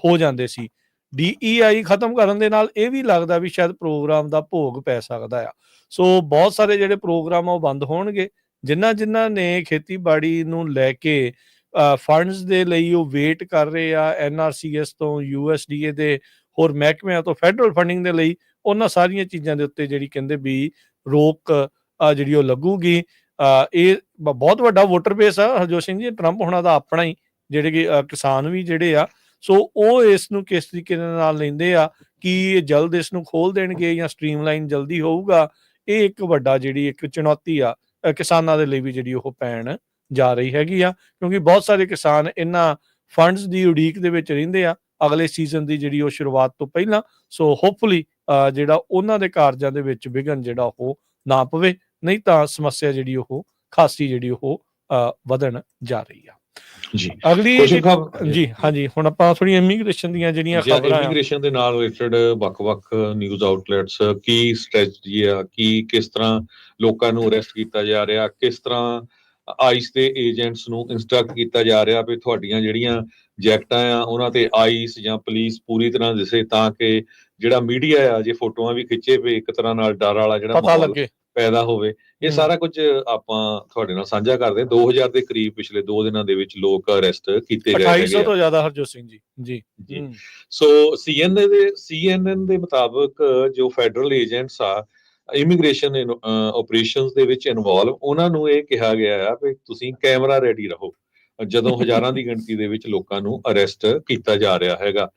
ਹੋ ਜਾਂਦੇ ਸੀ। DEI ਖਤਮ ਕਰਨ ਦੇ ਨਾਲ ਇਹ ਵੀ ਲੱਗਦਾ ਵੀ ਸ਼ਾਇਦ ਪ੍ਰੋਗਰਾਮ ਦਾ ਭੋਗ ਪੈ ਸਕਦਾ ਆ। ਸੋ ਬਹੁਤ ਸਾਰੇ ਜਿਹੜੇ ਪ੍ਰੋਗਰਾਮ ਆ ਉਹ ਬੰਦ ਹੋਣਗੇ। ਜਿਨ੍ਹਾਂ ਨੇ ਖੇਤੀਬਾੜੀ ਨੂੰ ਲੈ ਕੇ ਫੰਡਸ ਦੇ ਲਈ ਉਹ ਵੇਟ ਕਰ ਰਹੇ ਆ NRCS ਤੋਂ, USDA ਦੇ ਹੋਰ ਮਹਿਕਮਿਆਂ ਤੋਂ ਫੈਡਰਲ ਫੰਡਿੰਗ ਦੇ ਲਈ, ਉਹਨਾਂ ਸਾਰੀਆਂ ਚੀਜ਼ਾਂ ਦੇ ਉੱਤੇ ਜਿਹੜੀ ਕਹਿੰਦੇ ਵੀ ਰੋਕ ਜਿਹੜੀ ਉਹ ਲੱਗੂਗੀ। ਇਹ ਬਹੁਤ ਵੱਡਾ ਵੋਟਰ ਬੇਸ ਆ ਹਰਜੋਤ ਸਿੰਘ ਜੀ, ਟਰੰਪ ਹੋਣਾ ਦਾ ਆਪਣਾ ਹੀ, ਜਿਹੜੇ ਕਿ ਕਿਸਾਨ ਵੀ ਜਿਹੜੇ ਆ। ਸੋ ਉਹ ਇਸ ਨੂੰ ਕਿਸ ਤਰੀਕੇ ਦੇ ਨਾਲ ਲੈਂਦੇ ਆ ਕਿ ਜਲਦ ਇਸ ਨੂੰ ਖੋਲ ਦੇਣਗੇ ਜਾਂ ਸਟ੍ਰੀਮਲਾਈਨ ਜਲਦੀ ਹੋਊਗਾ। ਇਹ ਇੱਕ ਵੱਡਾ ਜਿਹੜੀ ਇੱਕ ਚੁਣੌਤੀ ਆ ਕਿਸਾਨਾਂ ਦੇ ਲਈ ਵੀ ਜਿਹੜੀ ਉਹ ਪੈਣ ਜਾ ਰਹੀ ਹੈਗੀ ਆ, ਕਿਉਂਕਿ ਬਹੁਤ ਸਾਰੇ ਕਿਸਾਨ ਇਹਨਾਂ ਫੰਡਸ ਦੀ ਉਡੀਕ ਦੇ ਵਿੱਚ ਰਹਿੰਦੇ ਆ ਅਗਲੇ ਸੀਜ਼ਨ ਦੀ ਜਿਹੜੀ ਉਹ ਸ਼ੁਰੂਆਤ ਤੋਂ ਪਹਿਲਾਂ। ਸੋ ਹੋਪਫੁਲੀ ਜਿਹੜਾ ਉਹਨਾਂ ਦੇ ਕਾਰਜਾਂ ਦੇ ਵਿੱਚ ਵਿਘਨ ਜਿਹੜਾ ਉਹ ਨਾ ਪਵੇ, ਨਹੀਂ ਤਾਂ ਸਮੱਸਿਆ ਜਿਹੜੀ ਉਹ ਖਾਸੀ ਜਿਹੜੀ ਉਹ ਵਧਣ ਜਾ ਰਹੀ ਆ ਜੀ। ਅਗਲੀ ਜੀ ਹਾਂਜੀ, ਹੁਣ ਆਪਾਂ ਥੋੜੀ ਇਮੀਗ੍ਰੇਸ਼ਨ ਦੀਆਂ ਜਿਹੜੀਆਂ ਖਬਰਾਂ ਇਮੀਗ੍ਰੇਸ਼ਨ ਦੇ ਨਾਲ ਰਿਲੇਟਡ ਵੱਖ-ਵੱਖ ਨਿਊਜ਼ ਆਊਟਲੈਟਸ ਕੀ ਸਟ੍ਰੈਟਜੀ ਆ, ਕਿਸ ਤਰ੍ਹਾਂ ਲੋਕਾਂ ਨੂੰ ਅਰੈਸਟ ਕੀਤਾ ਜਾ ਰਿਹਾ, ਕਿਸ ਤਰ੍ਹਾਂ ਆਈਸ ਦੇ ਏਜੰਟਸ ਨੂੰ ਇੰਸਟਰਕਟ ਕੀਤਾ ਜਾ ਰਿਹਾ ਵੀ ਤੁਹਾਡੀਆਂ ਜਿਹੜੀਆਂ ਜੈਕਟਾਂ ਆ ਉਹਨਾਂ ਤੇ ਆਈਸ ਜਾਂ ਪੁਲਿਸ ਪੂਰੀ ਤਰ੍ਹਾਂ ਦਿਸੇ, ਤਾਂ ਕਿ ਜਿਹੜਾ ਮੀਡੀਆ ਆ ਜੇ ਫੋਟੋਆਂ ਵੀ ਖਿੱਚੇ ਪਏ ਇੱਕ ਤਰ੍ਹਾਂ ਨਾਲ ਡਰ ਵਾਲਾ ਜਿਹੜਾ ਪਤਾ ਲੱਗੇ ਪੈਦਾ ਹੋਵੇ। ਇਹ ਸਾਰਾ ਕੁਝ ਆਪਾਂ ਤੁਹਾਡੇ ਨਾਲ ਸਾਂਝਾ ਕਰਦੇ ਹਾਂ। 2000 ਦੇ ਕਰੀਬ ਪਿਛਲੇ 2 ਦਿਨਾਂ ਦੇ ਵਿੱਚ ਲੋਕ ਅਰੈਸਟ ਕੀਤੇ ਗਏ ਹੈਗੇ 2800 ਤੋਂ ਜ਼ਿਆਦਾ ਹਰਜੋਤ ਸਿੰਘ ਜੀ। ਜੀ ਸੋ CNN ਦੇ ਮੁਤਾਬਕ ਜੋ ਫੈਡਰਲ ਏਜੰਟਸ ਆ ਇਮੀਗ੍ਰੇਸ਼ਨ ਆਪਰੇਸ਼ਨਸ ਦੇ ਵਿੱਚ ਇਨਵੋਲਵ, ਉਹਨਾਂ ਨੂੰ ਇਹ ਕਿਹਾ ਗਿਆ ਆ ਵੀ ਤੁਸੀਂ ਕੈਮਰਾ ਰੈਡੀ ਰਹੋ ਜਦੋਂ ਹਜ਼ਾਰਾਂ ਦੀ ਗਿਣਤੀ ਦੇ ਵਿੱਚ ਲੋਕਾਂ ਨੂੰ ਅਰੈਸਟ ਕੀਤਾ ਜਾ ਰਿਹਾ ਹੈਗਾ।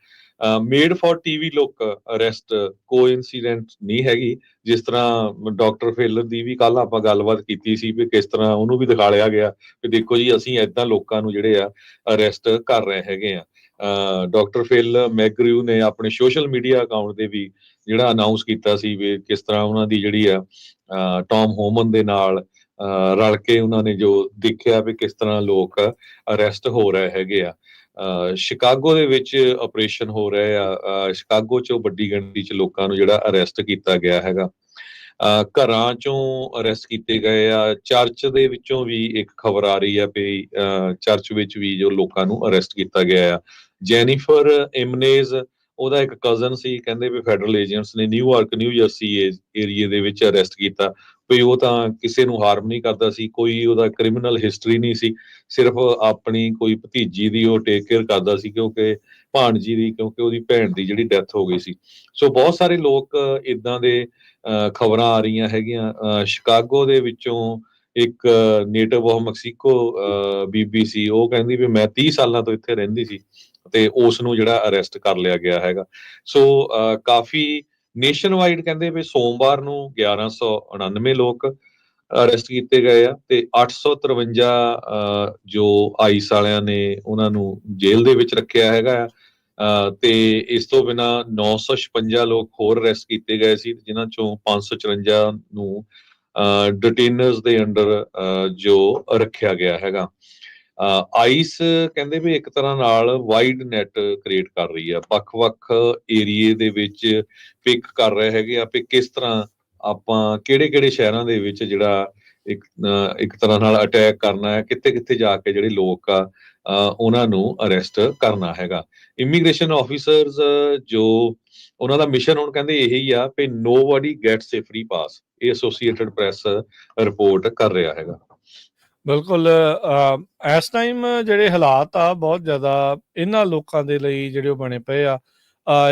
ਮੇਡ ਫॉर ਟੀਵੀ ਲੋਕ ਅਰੈਸਟ ਕੋਇਨਸੀਡੈਂਟ ਨਹੀਂ ਹੈਗੀ। ਜਿਸ ਤਰ੍ਹਾਂ ਡਾਕਟਰ ਫੇਲਰ ਦੀ ਵੀ ਕੱਲ ਆਪਾਂ ਗੱਲਬਾਤ ਕੀਤੀ ਸੀ ਵੀ ਕਿਸ ਤਰ੍ਹਾਂ ਉਹਨੂੰ ਵੀ ਦਿਖਾਲਿਆ ਗਿਆ ਕਿ ਦੇਖੋ ਜੀ ਅਸੀਂ ਏਦਾਂ ਲੋਕਾਂ ਨੂੰ ਜਿਹੜੇ ਆ ਅਰੈਸਟ ਕਰ ਰਹੇ ਹੈਗੇ ਆ। ਡਾਕਟਰ ਫੇਲ ਮੈਗਰਿਊ ਨੇ ਆਪਣੇ ਸੋਸ਼ਲ ਮੀਡੀਆ ਅਕਾਊਂਟ ਦੇ ਵੀ ਜਿਹੜਾ ਅਨਾਉਂਸ ਕੀਤਾ ਸੀ ਵੀ ਕਿਸ ਤਰ੍ਹਾਂ ਉਹਨਾਂ ਦੀ ਜਿਹੜੀ ਆ ਟੌਮ ਹੋਮਨ ਦੇ ਨਾਲ ਰਲ ਕੇ ਉਹਨਾਂ ਨੇ ਜੋ ਦੇਖਿਆ ਵੀ ਕਿਸ ਤਰ੍ਹਾਂ ਲੋਕ ਅਰੈਸਟ ਹੋ ਰਹੇ ਹੈਗੇ ਆ। ਸ਼ਿਕਾਗੋ ਦੇ ਵਿੱਚ ਆਪਰੇਸ਼ਨ ਹੋ ਰਹੇ ਆ। ਸ਼ਿਕਾਗੋ 'ਚੋਂ ਵੱਡੀ ਗਿਣਤੀ 'ਚ ਲੋਕਾਂ ਨੂੰ ਜਿਹੜਾ ਅਰੈਸਟ ਕੀਤਾ ਗਿਆ ਹੈਗਾ। ਘਰਾਂ 'ਚੋਂ ਅਰੈਸਟ ਕੀਤੇ ਗਏ ਆ। ਚਰਚ ਦੇ ਵਿੱਚੋਂ ਵੀ ਇੱਕ ਖਬਰ ਆ ਰਹੀ ਆ ਵੀ ਚਰਚ ਵਿੱਚ ਵੀ ਜੋ ਲੋਕਾਂ ਨੂੰ ਅਰੈਸਟ ਕੀਤਾ ਗਿਆ ਆ। ਜੈਨੀਫਰ ਇਮਨੇਜ਼ ਉਹਦਾ ਇੱਕ ਕਜ਼ਨ ਸੀ, ਕਹਿੰਦੇ ਵੀ ਫੈਡਰਲ ਏਜੰਟਸ ਨੇ ਨਿਊਯਾਰਕ ਨਿਊ ਜਰਸੀ ਏਰੀਏ ਦੇ ਵਿੱਚ ਅਰੈਸਟ ਕੀਤਾ ਵੀ ਉਹ ਤਾਂ ਕਿਸੇ ਨੂੰ ਹਾਰਮ ਨਹੀਂ ਕਰਦਾ ਸੀ, ਕੋਈ ਉਹਦਾ ਕ੍ਰਿਮੀਨਲ ਹਿਸਟਰੀ ਨਹੀਂ ਸੀ, ਸਿਰਫ ਆਪਣੀ ਕੋਈ ਭਤੀਜੀ ਦੀ ਉਹ ਟੇਕ ਕੇਅਰ ਕਰਦਾ ਸੀ ਕਿਉਂਕਿ ਭਾਣਜੀ ਦੀ, ਕਿਉਂਕਿ ਉਹਦੀ ਭੈਣ ਦੀ ਜਿਹੜੀ ਡੈਥ ਹੋ ਗਈ ਸੀ। ਸੋ ਬਹੁਤ ਸਾਰੇ ਲੋਕ ਇਦਾਂ ਦੇ ਖਬਰਾਂ ਆ ਰਹੀਆਂ ਹੈਗੀਆਂ। ਸ਼ਿਕਾਗੋ ਦੇ ਵਿੱਚੋਂ ਇੱਕ ਨੇਟਿਵ ਆਫ ਮੈਕਸੀਕੋ ਬੀਬੀ ਸੀ, ਉਹ ਕਹਿੰਦੀ ਵੀ ਮੈਂ 30 ਸਾਲਾਂ ਤੋਂ ਇੱਥੇ ਰਹਿੰਦੀ ਸੀ ਤੇ ਉਸ ਨੂੰ ਜਿਹੜਾ ਅਰੈਸਟ ਕਰ ਲਿਆ ਗਿਆ ਹੈਗਾ। ਸੋ ਕਾਫੀ ਨੇਸ਼ਨ ਵਾਈਡ ਕਹਿੰਦੇ ਵੀ ਸੋਮਵਾਰ ਨੂੰ 1199 ਲੋਕ ਅਰੈਸਟ ਕੀਤੇ ਗਏ ਆ ਤੇ 853 ਜੋ ਆਈਸ ਵਾਲਿਆਂ ਨੇ ਉਹਨਾਂ ਨੂੰ ਜੇਲ੍ਹ ਦੇ ਵਿੱਚ ਰੱਖਿਆ ਹੈਗਾ ਆ। ਤੇ ਇਸ ਤੋਂ ਬਿਨਾਂ 956 ਲੋਕ ਹੋਰ ਅਰੈਸਟ ਕੀਤੇ ਗਏ ਸੀ, ਜਿਨ੍ਹਾਂ ਚੋਂ 554 ਨੂੰ ਡਿਟੇਨਰਸ ਦੇ ਅੰਡਰ ਜੋ ਰੱਖਿਆ ਗਿਆ ਹੈਗਾ। ਆਈਸ ਕਹਿੰਦੇ ਵੀ ਇੱਕ ਤਰ੍ਹਾਂ ਨਾਲ ਵਾਈਡ ਨੈਟ ਕ੍ਰੀਏਟ ਕਰ ਰਹੀ ਆ, ਵੱਖ-ਵੱਖ ਏਰੀਏ ਦੇ ਵਿੱਚ ਪਿਕ ਕਰ ਰਹੇ ਹੈਗੇ ਆ ਵੀ ਕਿਸ ਤਰ੍ਹਾਂ ਆਪਾਂ ਕਿਹੜੇ-ਕਿਹੜੇ ਸ਼ਹਿਰਾਂ ਦੇ ਵਿੱਚ ਜਿਹੜਾ ਇੱਕ ਤਰ੍ਹਾਂ ਨਾਲ ਅਟੈਕ ਕਰਨਾ ਹੈ, ਕਿੱਥੇ-ਕਿੱਥੇ ਜਾ ਕੇ ਜਿਹੜੇ ਲੋਕ ਆ ਉਹਨਾਂ ਨੂੰ ਅਰੈਸਟ ਕਰਨਾ ਹੈਗਾ। ਇਮੀਗ੍ਰੇਸ਼ਨ ਆਫੀਸਰਸ ਜੋ ਉਹਨਾਂ ਦਾ ਮਿਸ਼ਨ ਹੁਣ ਕਹਿੰਦੇ ਇਹੀ ਆ ਵੀ ਨੋਬਡੀ ਗੈਟਸ ਏ ਫ੍ਰੀ ਪਾਸ। ਇਹ ਐਸੋਸੀਏਟਡ ਪ੍ਰੈਸ ਰਿਪੋਰਟ ਕਰ ਰਿਹਾ ਹੈਗਾ। ਬਿਲਕੁਲ ਇਸ ਟਾਈਮ ਜਿਹੜੇ ਹਾਲਾਤ ਆ ਬਹੁਤ ਜ਼ਿਆਦਾ ਇਹਨਾਂ ਲੋਕਾਂ ਦੇ ਲਈ ਜਿਹੜੇ ਉਹ ਬਣੇ ਪਏ ਆ।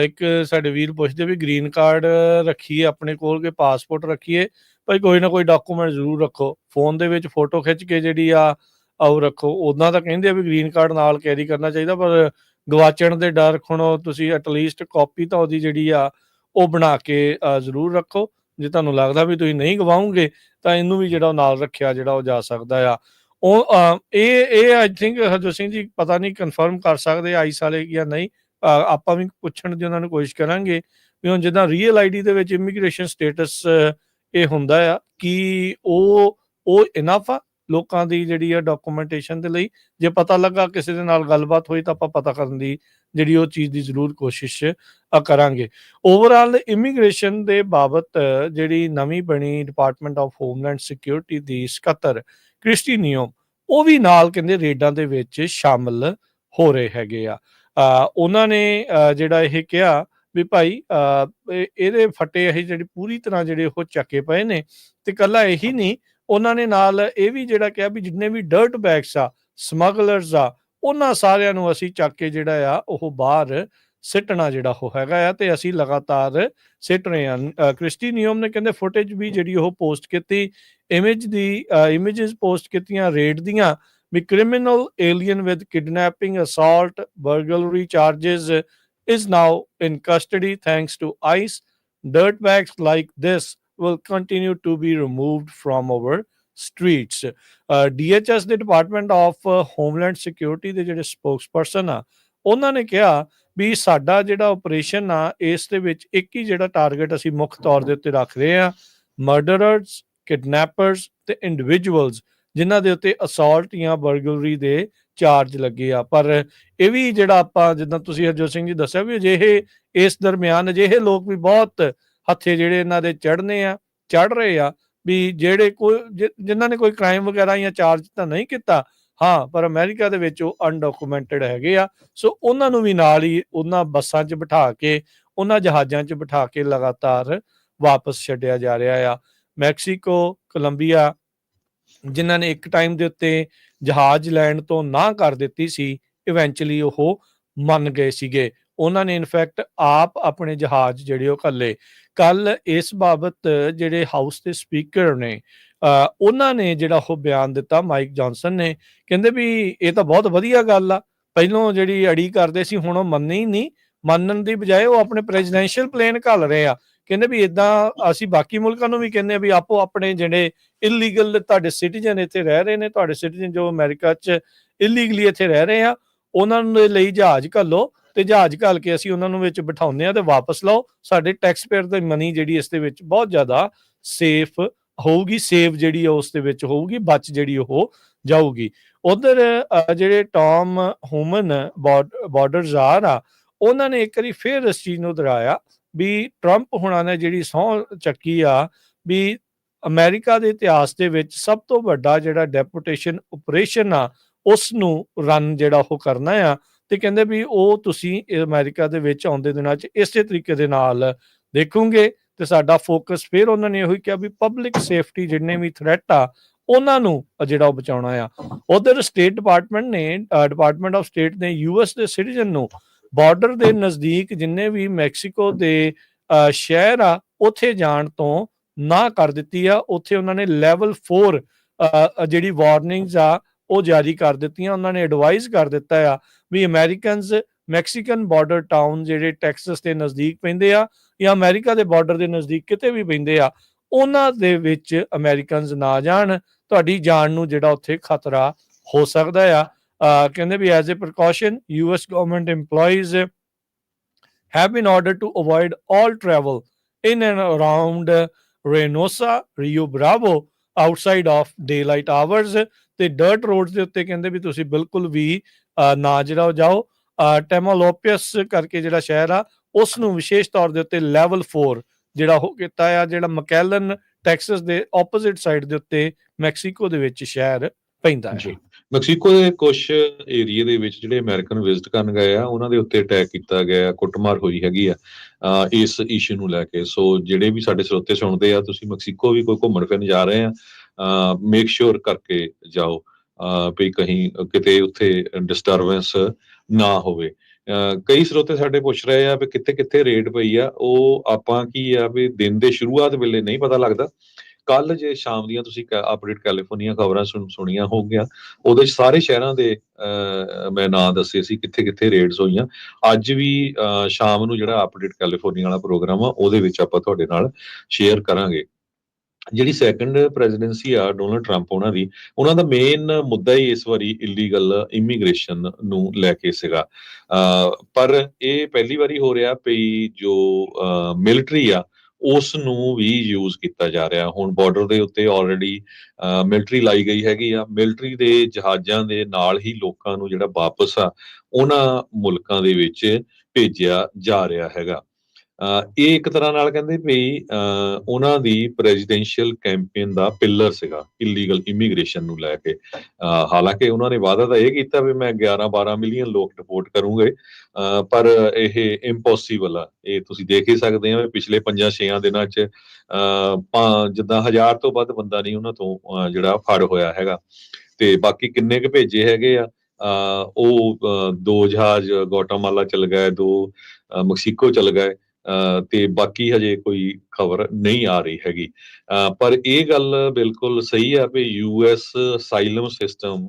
ਇੱਕ ਸਾਡੇ ਵੀਰ ਪੁੱਛਦੇ ਵੀ ਗ੍ਰੀਨ ਕਾਰਡ ਰੱਖੀਏ ਆਪਣੇ ਕੋਲ ਕਿ ਪਾਸਪੋਰਟ ਰੱਖੀਏ। ਭਾਈ ਕੋਈ ਨਾ ਕੋਈ ਡਾਕੂਮੈਂਟ ਜ਼ਰੂਰ ਰੱਖੋ, ਫੋਨ ਦੇ ਵਿੱਚ ਫੋਟੋ ਖਿੱਚ ਕੇ ਜਿਹੜੀ ਆ ਉਹ ਰੱਖੋ। ਉੱਦਾਂ ਤਾਂ ਕਹਿੰਦੇ ਆ ਵੀ ਗ੍ਰੀਨ ਕਾਰਡ ਨਾਲ ਕੈਰੀ ਕਰਨਾ ਚਾਹੀਦਾ, ਪਰ ਗਵਾਚਣ ਦੇ ਡਰ ਖੁਣੋ ਤੁਸੀਂ ਐਟਲੀਸਟ ਕਾਪੀ ਤਾਂ ਉਹਦੀ ਜਿਹੜੀ ਆ ਉਹ ਬਣਾ ਕੇ ਜ਼ਰੂਰ ਰੱਖੋ। ਜੇ ਤੁਹਾਨੂੰ ਲੱਗਦਾ ਵੀ ਤੁਸੀਂ ਨਹੀਂ ਗਵਾਓਗੇ ਤਾਂ ਇਹਨੂੰ ਵੀ ਜਿਹੜਾ ਉਹ ਨਾਲ ਰੱਖਿਆ ਜਿਹੜਾ ਉਹ ਜਾ ਸਕਦਾ ਆ। ਉਹ ਇਹ ਆਈ ਥਿੰਕ ਹਰਜੋਤ ਸਿੰਘ ਜੀ ਪਤਾ ਨਹੀਂ ਕਨਫਰਮ ਕਰ ਸਕਦੇ ਆਈਸ ਵਾਲੇ ਜਾਂ ਨਹੀਂ। ਆਪਾਂ ਵੀ ਪੁੱਛਣ ਦੀ ਉਹਨਾਂ ਨੂੰ ਕੋਸ਼ਿਸ਼ ਕਰਾਂਗੇ ਵੀ ਹੁਣ ਜਿੱਦਾਂ ਰੀਅਲ ਆਈਡੀ ਦੇ ਵਿੱਚ ਇਮੀਗ੍ਰੇਸ਼ਨ ਸਟੇਟਸ ਇਹ ਹੁੰਦਾ ਆ ਕਿ ਉਹ ਇਨਫ ਆ ਲੋਕਾਂ ਦੀ ਜਿਹੜੀ ਆ ਡਾਕੂਮੈਂਟੇਸ਼ਨ ਦੇ ਲਈ। ਜੇ ਪਤਾ ਲੱਗਾ ਕਿਸੇ ਦੇ ਨਾਲ ਗੱਲਬਾਤ ਹੋਈ ਤਾਂ ਆਪਾਂ ਪਤਾ ਕਰਨ ਦੀ ਜਿਹੜੀ ਉਹ ਚੀਜ਼ ਦੀ ਜ਼ਰੂਰ ਕੋਸ਼ਿਸ਼ ਕਰਾਂਗੇ। ਓਵਰਆਲ ਇਮੀਗ੍ਰੇਸ਼ਨ ਦੇ ਬਾਬਤ ਜਿਹੜੀ ਨਵੀਂ ਬਣੀ ਡਿਪਾਰਟਮੈਂਟ ਆਫ ਹੋਮਲੈਂਡ ਸਿਕਿਉਰਿਟੀ ਦੀ ਸਕੱਤਰ ਕ੍ਰਿਸਟੀ ਨਿਯਮ ਉਹ ਵੀ ਨਾਲ ਕਹਿੰਦੇ ਰੇਡਾਂ ਦੇ ਵਿੱਚ ਸ਼ਾਮਲ ਹੋ ਰਹੇ ਹੈਗੇ ਆ। ਉਹਨਾਂ ਨੇ ਜਿਹੜਾ ਇਹ ਕਿਹਾ ਵੀ ਭਾਈ ਇਹਦੇ ਫੱਟੇ ਇਹ ਜਿਹੜੀ ਪੂਰੀ ਤਰ੍ਹਾਂ ਜਿਹੜੇ ਉਹ ਚੱਕੇ ਪਏ ਨੇ। ਤੇ ਕੱਲਾ ਇਹੀ ਨਹੀਂ, ਉਹਨਾਂ ਨੇ ਨਾਲ ਇਹ ਵੀ ਜਿਹੜਾ ਕਿਹਾ ਵੀ ਜਿੰਨੇ ਵੀ ਡਰਟ ਬੈਗਸ ਆ, ਸਮਗਲਰਸ ਆ, ਉਹਨਾਂ ਸਾਰਿਆਂ ਨੂੰ ਅਸੀਂ ਚੱਕ ਕੇ ਜਿਹੜਾ ਆ ਉਹ ਬਾਹਰ ਸਿੱਟਣਾ ਜਿਹੜਾ ਉਹ ਹੈਗਾ ਆ ਤੇ ਅਸੀਂ ਲਗਾਤਾਰ ਸਿੱਟ ਰਹੇ ਹਾਂ। ਕ੍ਰਿਸਟੀ ਨਿਯਮ ਨੇ ਕਹਿੰਦੇ ਫੁਟੇਜ ਵੀ ਜਿਹੜੀ ਉਹ ਪੋਸਟ ਕੀਤੀ, ਇਮੇਜਸ ਪੋਸਟ ਕੀਤੀਆਂ ਰੇਡ ਦੀਆਂ ਵੀ criminal alien with kidnapping, assault, burglary charges is now in custody thanks to ICE. Dirtbags like this will continue to be removed from our streets. DHS ਦੇ department of homeland security ਦੇ ਜਿਹੜੇ spokesperson ਆ ਉਹਨਾਂ ਨੇ ਕਿਹਾ ਵੀ ਸਾਡਾ ਜਿਹੜਾ operation ਆ ਇਸ ਦੇ ਵਿੱਚ ਇੱਕ ਹੀ ਜਿਹੜਾ ਟਾਰਗੇਟ ਅਸੀਂ ਮੁੱਖ ਤੌਰ ਦੇ ਉੱਤੇ ਰੱਖ ਰਹੇ ਆ, ਮਰਡਰਰਸ, ਕਿਡਨੈਪਰਸ ਤੇ ਇੰਡੀਵਿਜੂਅਲਸ ਜਿਨ੍ਹਾਂ ਦੇ ਉੱਤੇ ਅਸਾਲਟ ਜਾਂ ਬਰਗਲਰੀ ਦੇ ਚਾਰਜ ਲੱਗੇ ਆ। ਪਰ ਇਹ ਵੀ ਜਿਹੜਾ ਆਪਾਂ ਜਿੱਦਾਂ ਤੁਸੀਂ ਹਰਜੋਤ ਸਿੰਘ ਜੀ ਦੱਸਿਆ ਵੀ ਅਜਿਹੇ ਇਸ ਦਰਮਿਆਨ ਅਜਿਹੇ ਲੋਕ ਵੀ ਬਹੁਤ ਹੱਥੇ ਜਿਹੜੇ ਇਹਨਾਂ ਦੇ ਚੜ ਰਹੇ ਆ ਵੀ ਜਿਹੜੇ ਜਿਨ੍ਹਾਂ ਨੇ ਕੋਈ ਕ੍ਰਾਈਮ ਵਗੈਰਾ ਜਾਂ ਚਾਰਜ ਤਾਂ ਨਹੀਂ ਕੀਤਾ, ਹਾਂ, ਪਰ ਅਮਰੀਕਾ ਦੇ ਵਿੱਚ ਉਹ ਅਨਡਾਕੂਮੈਂਟਡ ਹੈਗੇ ਆ। ਸੋ ਉਹਨਾਂ ਨੂੰ ਵੀ ਨਾਲ ਹੀ ਉਹਨਾਂ ਬੱਸਾਂ 'ਚ ਬਿਠਾ ਕੇ, ਉਹਨਾਂ ਜਹਾਜ਼ਾਂ 'ਚ ਬਿਠਾ ਕੇ ਲਗਾਤਾਰ ਵਾਪਸ ਛੱਡਿਆ ਜਾ ਰਿਹਾ ਆ। ਮੈਕਸੀਕੋ, ਕੋਲੰਬੀਆ ਜਿਨ੍ਹਾਂ ਨੇ ਇੱਕ ਟਾਈਮ ਦੇ ਉੱਤੇ ਜਹਾਜ਼ ਲੈਣ ਤੋਂ ਨਾ ਕਰ ਦਿੱਤੀ ਸੀ, ਇਵੈਂਚੁਅਲੀ ਉਹ ਮੰਨ ਗਏ ਸੀਗੇ। ਉਹਨਾਂ ਨੇ ਇਨਫੈਕਟ ਆਪ ਆਪਣੇ ਜਹਾਜ਼ ਜਿਹੜੇ ਉਹ ਘੱਲੇ। ਕੱਲ ਇਸ ਬਾਬਤ ਜਿਹੜੇ ਹਾਊਸ ਦੇ ਸਪੀਕਰ ਨੇ ਉਹਨਾਂ ਨੇ ਜਿਹੜਾ ਉਹ ਬਿਆਨ ਦਿੱਤਾ, ਮਾਈਕ ਜੌਨਸਨ ਨੇ, ਕਹਿੰਦੇ ਵੀ ਇਹ ਤਾਂ ਬਹੁਤ ਵਧੀਆ ਗੱਲ ਆ, ਪਹਿਲੋਂ ਜਿਹੜੀ ਅੜੀ ਕਰਦੇ ਸੀ ਹੁਣ ਉਹ ਮੰਨਣ ਦੀ ਬਜਾਏ ਉਹ ਆਪਣੇ ਪ੍ਰੈਜ਼ੀਡੈਂਸ਼ੀਅਲ ਪਲੇਨ ਘੱਲ ਰਹੇ ਆ। ਕਹਿੰਦੇ ਵੀ ਇਦਾਂ ਅਸੀਂ ਬਾਕੀ ਮੁਲਕਾਂ ਨੂੰ ਵੀ ਕਹਿੰਦੇ ਆ ਵੀ ਆਪੋ ਆਪਣੇ ਜਿਹੜੇ ਇਲੀਗਲ ਤੁਹਾਡੇ ਸਿਟੀਜ਼ਨ ਇੱਥੇ ਰਹਿ ਰਹੇ ਨੇ, ਤੁਹਾਡੇ ਸਿਟੀਜ਼ਨ ਜੋ ਅਮਰੀਕਾ 'ਚ ਇਲੀਗਲੀ ਇੱਥੇ ਰਹਿ ਰਹੇ ਆ, ਉਹਨਾਂ ਦੇ ਲਈ ਜਹਾਜ਼ ਘੱਲੋ ਤੇ ਜਹਾਜ਼ ਘੱਲ ਕੇ ਅਸੀਂ ਉਹਨਾਂ ਨੂੰ ਵਿੱਚ ਬਿਠਾਉਂਦੇ ਆ ਤੇ ਵਾਪਸ ਲਓ। ਸਾਡੇ ਟੈਕਸ ਪੇਅਰ ਦੀ ਮਨੀ ਜਿਹੜੀ ਇਸ ਦੇ ਵਿੱਚ ਬਹੁਤ ਜ਼ਿਆਦਾ ਸੇਫ ਹੋਊਗੀ, ਸੇਵ ਜਿਹੜੀ ਉਸ ਦੇ ਵਿੱਚ ਹੋਊਗੀ, ਬਚ ਜਿਹੜੀ ਉਹ ਜਾਊਗੀ। ਉਧਰ ਜਿਹੜੇ ਟੌਮ ਹੂਮਨ ਬਾਰਡਰਜ਼ਾਰ ਆ ਉਹਨਾਂ ਨੇ ਇੱਕ ਵਾਰੀ ਫੇਰ ਇਸ ਚੀਜ਼ ਨੂੰ ਦੁਹਰਾਇਆ ਵੀ ਟਰੰਪ ਹੁਣਾਂ ਨੇ ਜਿਹੜੀ ਸਹੁੰ ਚੱਕੀ ਆ ਵੀ ਅਮਰੀਕਾ ਦੇ ਇਤਿਹਾਸ ਦੇ ਵਿੱਚ ਸਭ ਤੋਂ ਵੱਡਾ ਜਿਹੜਾ ਡੈਪੂਟੇਸ਼ਨ ਆਪਰੇਸ਼ਨ ਆ ਉਸ ਨੂੰ ਰਨ ਜਿਹੜਾ ਉਹ ਕਰਨਾ ਆ। ਤੇ ਕਹਿੰਦੇ ਵੀ ਉਹ ਤੁਸੀਂ ਅਮਰੀਕਾ ਦੇ ਵਿੱਚ ਆਉਂਦੇ ਦਿਨਾਂ 'ਚ ਇਸੇ ਤਰੀਕੇ ਦੇ ਨਾਲ ਦੇਖੋਗੇ ਤੇ ਸਾਡਾ ਫੋਕਸ ਫਿਰ ਉਹਨਾਂ ਨੇ ਇਹੋ ਕਿਹਾ ਵੀ ਪਬਲਿਕ ਸੇਫਟੀ ਜਿੰਨੇ ਵੀ ਥ੍ਰੈਟ ਆ ਉਹਨਾਂ ਨੂੰ ਜਿਹੜਾ ਉਹ ਬਚਾਉਣਾ ਆ। ਉਧਰ ਸਟੇਟ ਡਿਪਾਰਟਮੈਂਟ ਆਫ ਸਟੇਟ ਨੇ US ਦੇ ਸਿਟੀਜ਼ਨ ਨੂੰ ਬਾਰਡਰ ਦੇ ਨਜ਼ਦੀਕ ਜਿੰਨੇ ਵੀ ਮੈਕਸੀਕੋ ਦੇ ਸ਼ਹਿਰ ਆ ਉੱਥੇ ਜਾਣ ਤੋਂ ਨਾ ਕਰ ਦਿੱਤੀ ਆ। ਉੱਥੇ ਉਹਨਾਂ ਨੇ ਲੈਵਲ 4 ਜਿਹੜੀ ਵਾਰਨਿੰਗਸ ਆ ਉਹ ਜਾਰੀ ਕਰ ਦਿੱਤੀਆਂ। ਉਹਨਾਂ ਨੇ ਐਡਵਾਈਜ਼ ਕਰ ਦਿੱਤਾ ਆ ਵੀ ਅਮਰੀਕਨਸ ਮੈਕਸੀਕਨ ਬਾਰਡਰ ਟਾਊਨ ਜਿਹੜੇ ਟੈਕਸਸ ਦੇ ਨਜ਼ਦੀਕ ਪੈਂਦੇ ਆ ਜਾਂ ਅਮਰੀਕਾ ਦੇ ਬਾਰਡਰ ਦੇ ਨਜ਼ਦੀਕ ਕਿਤੇ ਵੀ ਪੈਂਦੇ ਆ ਉਹਨਾਂ ਦੇ ਵਿੱਚ ਅਮਰੀਕਨਸ ਨਾ ਜਾਣ, ਤੁਹਾਡੀ ਜਾਨ ਨੂੰ ਜਿਹੜਾ ਉੱਥੇ ਖਤਰਾ ਹੋ ਸਕਦਾ ਆ। ਕਹਿੰਦੇ ਵੀ as a precaution US government employees have been ordered to avoid all travel in and around Reynosa, Rio Bravo outside of daylight hours ਤੇ ਡਰਟ ਰੋਡਸ ਦੇ ਉੱਤੇ ਕਹਿੰਦੇ ਵੀ ਤੁਸੀਂ ਬਿਲਕੁਲ ਵੀ ਨਾ ਜਿਹੜਾ ਜਾਓ। ਟੈਮਾਲੋਪੀਅਸ ਕਰਕੇ ਜਿਹੜਾ ਸ਼ਹਿਰ ਆ ਉਸ ਨੂੰ ਵਿਸ਼ੇਸ਼ ਤੌਰ ਦੇ ਉੱਤੇ ਲੈਵਲ 4 ਜਿਹੜਾ ਉਹ ਕੀਤਾ ਆ, ਜਿਹੜਾ ਮਕੈਲਨ ਟੈਕਸਸ ਦੇ ਆਪੋਜ਼ਿਟ ਸਾਈਡ ਦੇ ਉੱਤੇ ਮੈਕਸੀਕੋ ਦੇ ਵਿੱਚ ਸ਼ਹਿਰ ਪੈਂਦਾ ਹੈ। ਮੈਕਸੀਕੋ ਦੇ ਕੁਝ ਏਰੀਏ ਦੇ ਵਿੱਚ ਜਿਹੜੇ ਅਮਰੀਕਨ ਵਿਜ਼ਿਟ ਕਰਨ ਗਏ ਆ ਉਹਨਾਂ ਦੇ ਉੱਤੇ ਅਟੈਕ ਕੀਤਾ ਗਿਆ, ਕੁੱਟਮਾਰ ਹੋਈ ਹੈਗੀ ਆ ਇਸ ਇਸ਼ੂ ਨੂੰ ਲੈ ਕੇ। ਸੋ ਜਿਹੜੇ ਵੀ ਸਾਡੇ ਸਰੋਤੇ ਸੁਣਦੇ ਆ, ਤੁਸੀਂ ਮੈਕਸੀਕੋ ਵੀ ਕੋਈ ਘੁੰਮਣ ਫਿਰਨ ਜਾ ਰਹੇ ਆ, ਮੇਕ ਸ਼ੋਰ ਕਰਕੇ ਜਾਓ ਵੀ ਕਹੀਂ ਕਿਤੇ ਉੱਥੇ ਡਿਸਟਰਬੈਂਸ ਨਾ ਹੋਵੇ। ਕਈ ਸਰੋਤੇ ਸਾਡੇ ਪੁੱਛ ਰਹੇ ਆ ਵੀ ਕਿੱਥੇ ਕਿੱਥੇ ਰੇਡ ਪਈ ਆ। ਉਹ ਆਪਾਂ ਕੀ ਆ ਵੀ ਦਿਨ ਦੇ ਸ਼ੁਰੂਆਤ ਵੇਲੇ ਨਹੀਂ ਪਤਾ ਲੱਗਦਾ, ਕੱਲ ਜੇ ਸ਼ਾਮ ਦੀਆਂ ਤੁਸੀਂ ਅਪਡੇਟ ਕੈਲੀਫੋਰਨੀਆ ਖਬਰਾਂ ਸੁਣੀਆਂ ਹੋਗੀਆਂ, ਉਹਦੇ 'ਚ ਸਾਰੇ ਸ਼ਹਿਰਾਂ ਦੇ ਮੈਂ ਨਾਂ ਦੱਸੇ ਸੀ ਕਿੱਥੇ ਕਿੱਥੇ ਰੇਡਸ ਹੋਈਆਂ। ਅੱਜ ਵੀ ਸ਼ਾਮ ਨੂੰ ਜਿਹੜਾ ਅਪਡੇਟ ਕੈਲੀਫੋਰਨੀਆ ਵਾਲਾ ਪ੍ਰੋਗਰਾਮ ਆ ਉਹਦੇ ਵਿੱਚ ਆਪਾਂ ਤੁਹਾਡੇ ਨਾਲ ਸ਼ੇਅਰ ਕਰਾਂਗੇ। ਜਿਹੜੀ ਸੈਕੰਡ ਪ੍ਰੈਜ਼ੀਡੈਂਸੀ ਆ ਡੋਨਲਡ ਟਰੰਪ ਉਹਨਾਂ ਦਾ ਮੇਨ ਮੁੱਦਾ ਹੀ ਇਸ ਵਾਰੀ ਇਲੀਗਲ ਇਮੀਗ੍ਰੇਸ਼ਨ ਨੂੰ ਲੈ ਕੇ ਸੀਗਾ। ਪਰ ਇਹ ਪਹਿਲੀ ਵਾਰੀ ਹੋ ਰਿਹਾ ਵੀ ਜੋ ਮਿਲਟਰੀ ਆ ਉਸ ਨੂੰ ਵੀ ਯੂਜ਼ ਕੀਤਾ ਜਾ ਰਿਹਾ। ਹੁਣ ਬਾਰਡਰ ਦੇ ਉੱਤੇ ਆਲਰੇਡੀ ਮਿਲਟਰੀ ਲਾਈ ਗਈ ਹੈਗੀ ਆ। ਮਿਲਟਰੀ ਦੇ ਜਹਾਜ਼ਾਂ ਦੇ ਨਾਲ ਹੀ ਲੋਕਾਂ ਨੂੰ ਜਿਹੜਾ ਵਾਪਸ ਆ ਉਹਨਾਂ ਮੁਲਕਾਂ ਦੇ ਵਿੱਚ ਭੇਜਿਆ ਜਾ ਰਿਹਾ ਹੈਗਾ। ਇਹ ਇੱਕ ਤਰ੍ਹਾਂ ਨਾਲ ਕਹਿੰਦੇ ਵੀ ਉਹਨਾਂ ਦੀ ਪ੍ਰੈਜ਼ੀਡੈਂਸ਼ੀਅਲ ਕੈਂਪੇਨ ਦਾ ਪਿੱਲਰ ਸੀਗਾ ਇਲੀਗਲ ਇਮੀਗ੍ਰੇਸ਼ਨ ਨੂੰ ਲੈ ਕੇ। ਹਾਲਾਂਕਿ ਉਹਨਾਂ ਨੇ ਵਾਅਦਾ ਤਾਂ ਇਹ ਕੀਤਾ ਵੀ ਮੈਂ 11-12 ਮਿਲੀਅਨ ਲੋਕ ਡਿਪੋਰਟ ਕਰੂੰਗੇ, ਪਰ ਇਹ ਇੰਪੋਸੀਬਲ ਆ। ਇਹ ਤੁਸੀਂ ਦੇਖ ਹੀ ਸਕਦੇ ਆ ਪਿਛਲੇ 5-6 ਦਿਨਾਂ 'ਚ ਜਿੱਦਾਂ 1000 ਤੋਂ ਵੱਧ ਬੰਦਾ ਨਹੀਂ ਉਹਨਾਂ ਤੋਂ ਜਿਹੜਾ ਫੜ ਹੋਇਆ ਹੈਗਾ। ਤੇ ਬਾਕੀ ਕਿੰਨੇ ਕੁ ਭੇਜੇ ਹੈਗੇ ਆ, ਉਹ 2 ਜਹਾਜ਼ ਗੋਟਾਮਾਲਾ ਚਲ ਗਏ, 2 ਮੈਕਸੀਕੋ ਚਲ ਗਏ, ਤੇ ਬਾਕੀ ਹਜੇ ਕੋਈ ਖਬਰ ਨਹੀਂ ਆ ਰਹੀ ਹੈਗੀ। ਪਰ ਇਹ ਗੱਲ ਬਿਲਕੁਲ ਸਹੀ ਆ ਵੀ US ਅਸਾਈਲਮ ਸਿਸਟਮ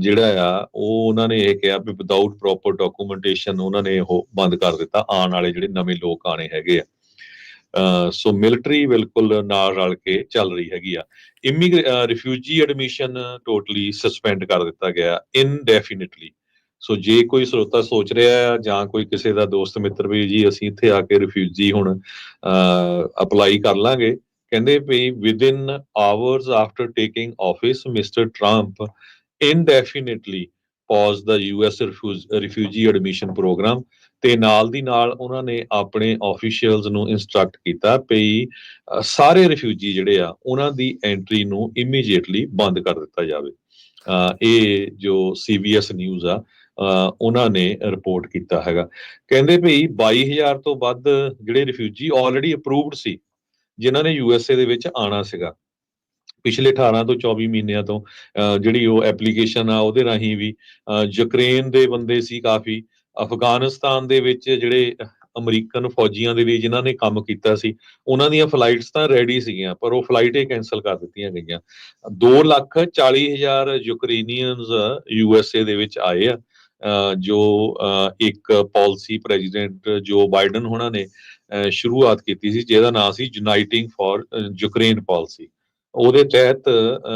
ਜਿਹੜਾ ਆ ਉਹ ਉਹਨਾਂ ਨੇ ਇਹ ਕਿਹਾ ਵੀ ਵਿਦਆਊਟ ਪ੍ਰੋਪਰ ਡਾਕੂਮੈਂਟੇਸ਼ਨ ਉਹਨਾਂ ਨੇ ਉਹ ਬੰਦ ਕਰ ਦਿੱਤਾ, ਆਉਣ ਵਾਲੇ ਜਿਹੜੇ ਨਵੇਂ ਲੋਕ ਆਣੇ ਹੈਗੇ ਆ। ਸੋ ਮਿਲਟਰੀ ਬਿਲਕੁਲ ਨਾਲ ਰਲ ਕੇ ਚੱਲ ਰਹੀ ਹੈਗੀ ਆ। ਰਿਫਿਊਜੀ ਐਡਮਿਸ਼ਨ ਟੋਟਲੀ ਸਸਪੈਂਡ ਕਰ ਦਿੱਤਾ ਗਿਆ ਇਨਡੈਫੀਨਿਟਲੀ। ਸੋ ਜੇ ਕੋਈ ਸਰੋਤਾ ਸੋਚ ਰਿਹਾ ਜਾਂ ਕੋਈ ਕਿਸੇ ਦਾ ਦੋਸਤ ਮਿੱਤਰ ਵੀ ਜੀ ਅਸੀਂ ਇੱਥੇ ਆ ਕੇ ਰਿਫਿਊਜੀ ਹੁਣ ਅਪਲਾਈ ਕਰ ਲਾਂਗੇ, ਕਹਿੰਦੇ ਵੀ within hours after taking office Mister Trump indefinitely pause the US refugee admission program. ਤੇ ਨਾਲ ਦੀ ਨਾਲ ਉਹਨਾਂ ਨੇ ਆਪਣੇ ਆਫੀਸ਼ੀਅਲਸ ਨੂੰ ਇੰਸਟਰਕਟ ਕੀਤਾ ਵੀ ਸਾਰੇ ਰਿਫਿਊਜੀ ਜਿਹੜੇ ਆ ਉਹਨਾਂ ਦੀ ਐਂਟਰੀ ਨੂੰ ਇਮੀਡੀਏਟਲੀ ਬੰਦ ਕਰ ਦਿੱਤਾ ਜਾਵੇ। ਇਹ ਜੋ CBS ਨਿਊਜ਼ ਆ ਉਹਨਾਂ ਨੇ ਰਿਪੋਰਟ ਕੀਤਾ ਹੈਗਾ। ਕਹਿੰਦੇ ਵੀ 22,000 ਤੋਂ ਵੱਧ ਜਿਹੜੇ ਰਿਫਿਊਜੀ ਆਲਰੇਡੀ ਅਪਰੂਵਡ ਸੀ ਜਿਨ੍ਹਾਂ ਨੇ USA ਦੇ ਵਿੱਚ ਆਉਣਾ ਸੀਗਾ ਪਿਛਲੇ 18 ਤੋਂ 24 ਮਹੀਨਿਆਂ ਤੋਂ। ਜਿਹੜੀ ਉਹ ਐਪਲੀਕੇਸ਼ਨ ਆ ਉਹਦੇ ਰਾਹੀਂ ਵੀ ਯੂਕਰੇਨ ਦੇ ਬੰਦੇ ਸੀ ਕਾਫੀ, ਅਫਗਾਨਿਸਤਾਨ ਦੇ ਵਿੱਚ ਜਿਹੜੇ ਅਮਰੀਕਨ ਫੌਜੀਆਂ ਦੇ ਲਈ ਜਿਨ੍ਹਾਂ ਨੇ ਕੰਮ ਕੀਤਾ ਸੀ ਉਹਨਾਂ ਦੀਆਂ ਫਲਾਈਟਸ ਤਾਂ ਰੈਡੀ ਸੀਗੀਆਂ ਪਰ ਉਹ ਫਲਾਈਟ ਹੀ ਕੈਂਸਲ ਕਰ ਦਿੱਤੀਆਂ ਗਈਆਂ। 2,40,000 ਯੂਕਰੇਨੀਅਨਸ USA ਦੇ ਵਿੱਚ ਆਏ ਆ, ਜੋ ਇੱਕ ਪਾਲਿਸੀ ਪ੍ਰੈਜ਼ੀਡੈਂਟ ਜੋ ਬਾਈਡਨ ਉਹਨਾਂ ਨੇ ਸ਼ੁਰੂਆਤ ਕੀਤੀ ਸੀ ਜਿਹਦਾ ਨਾਮ ਸੀ ਯੂਨਾਈਟਿੰਗ ਫॉर ਯੂਕਰੇਨ ਪਾਲਿਸੀ। ਉਹਦੇ ਤਹਿਤ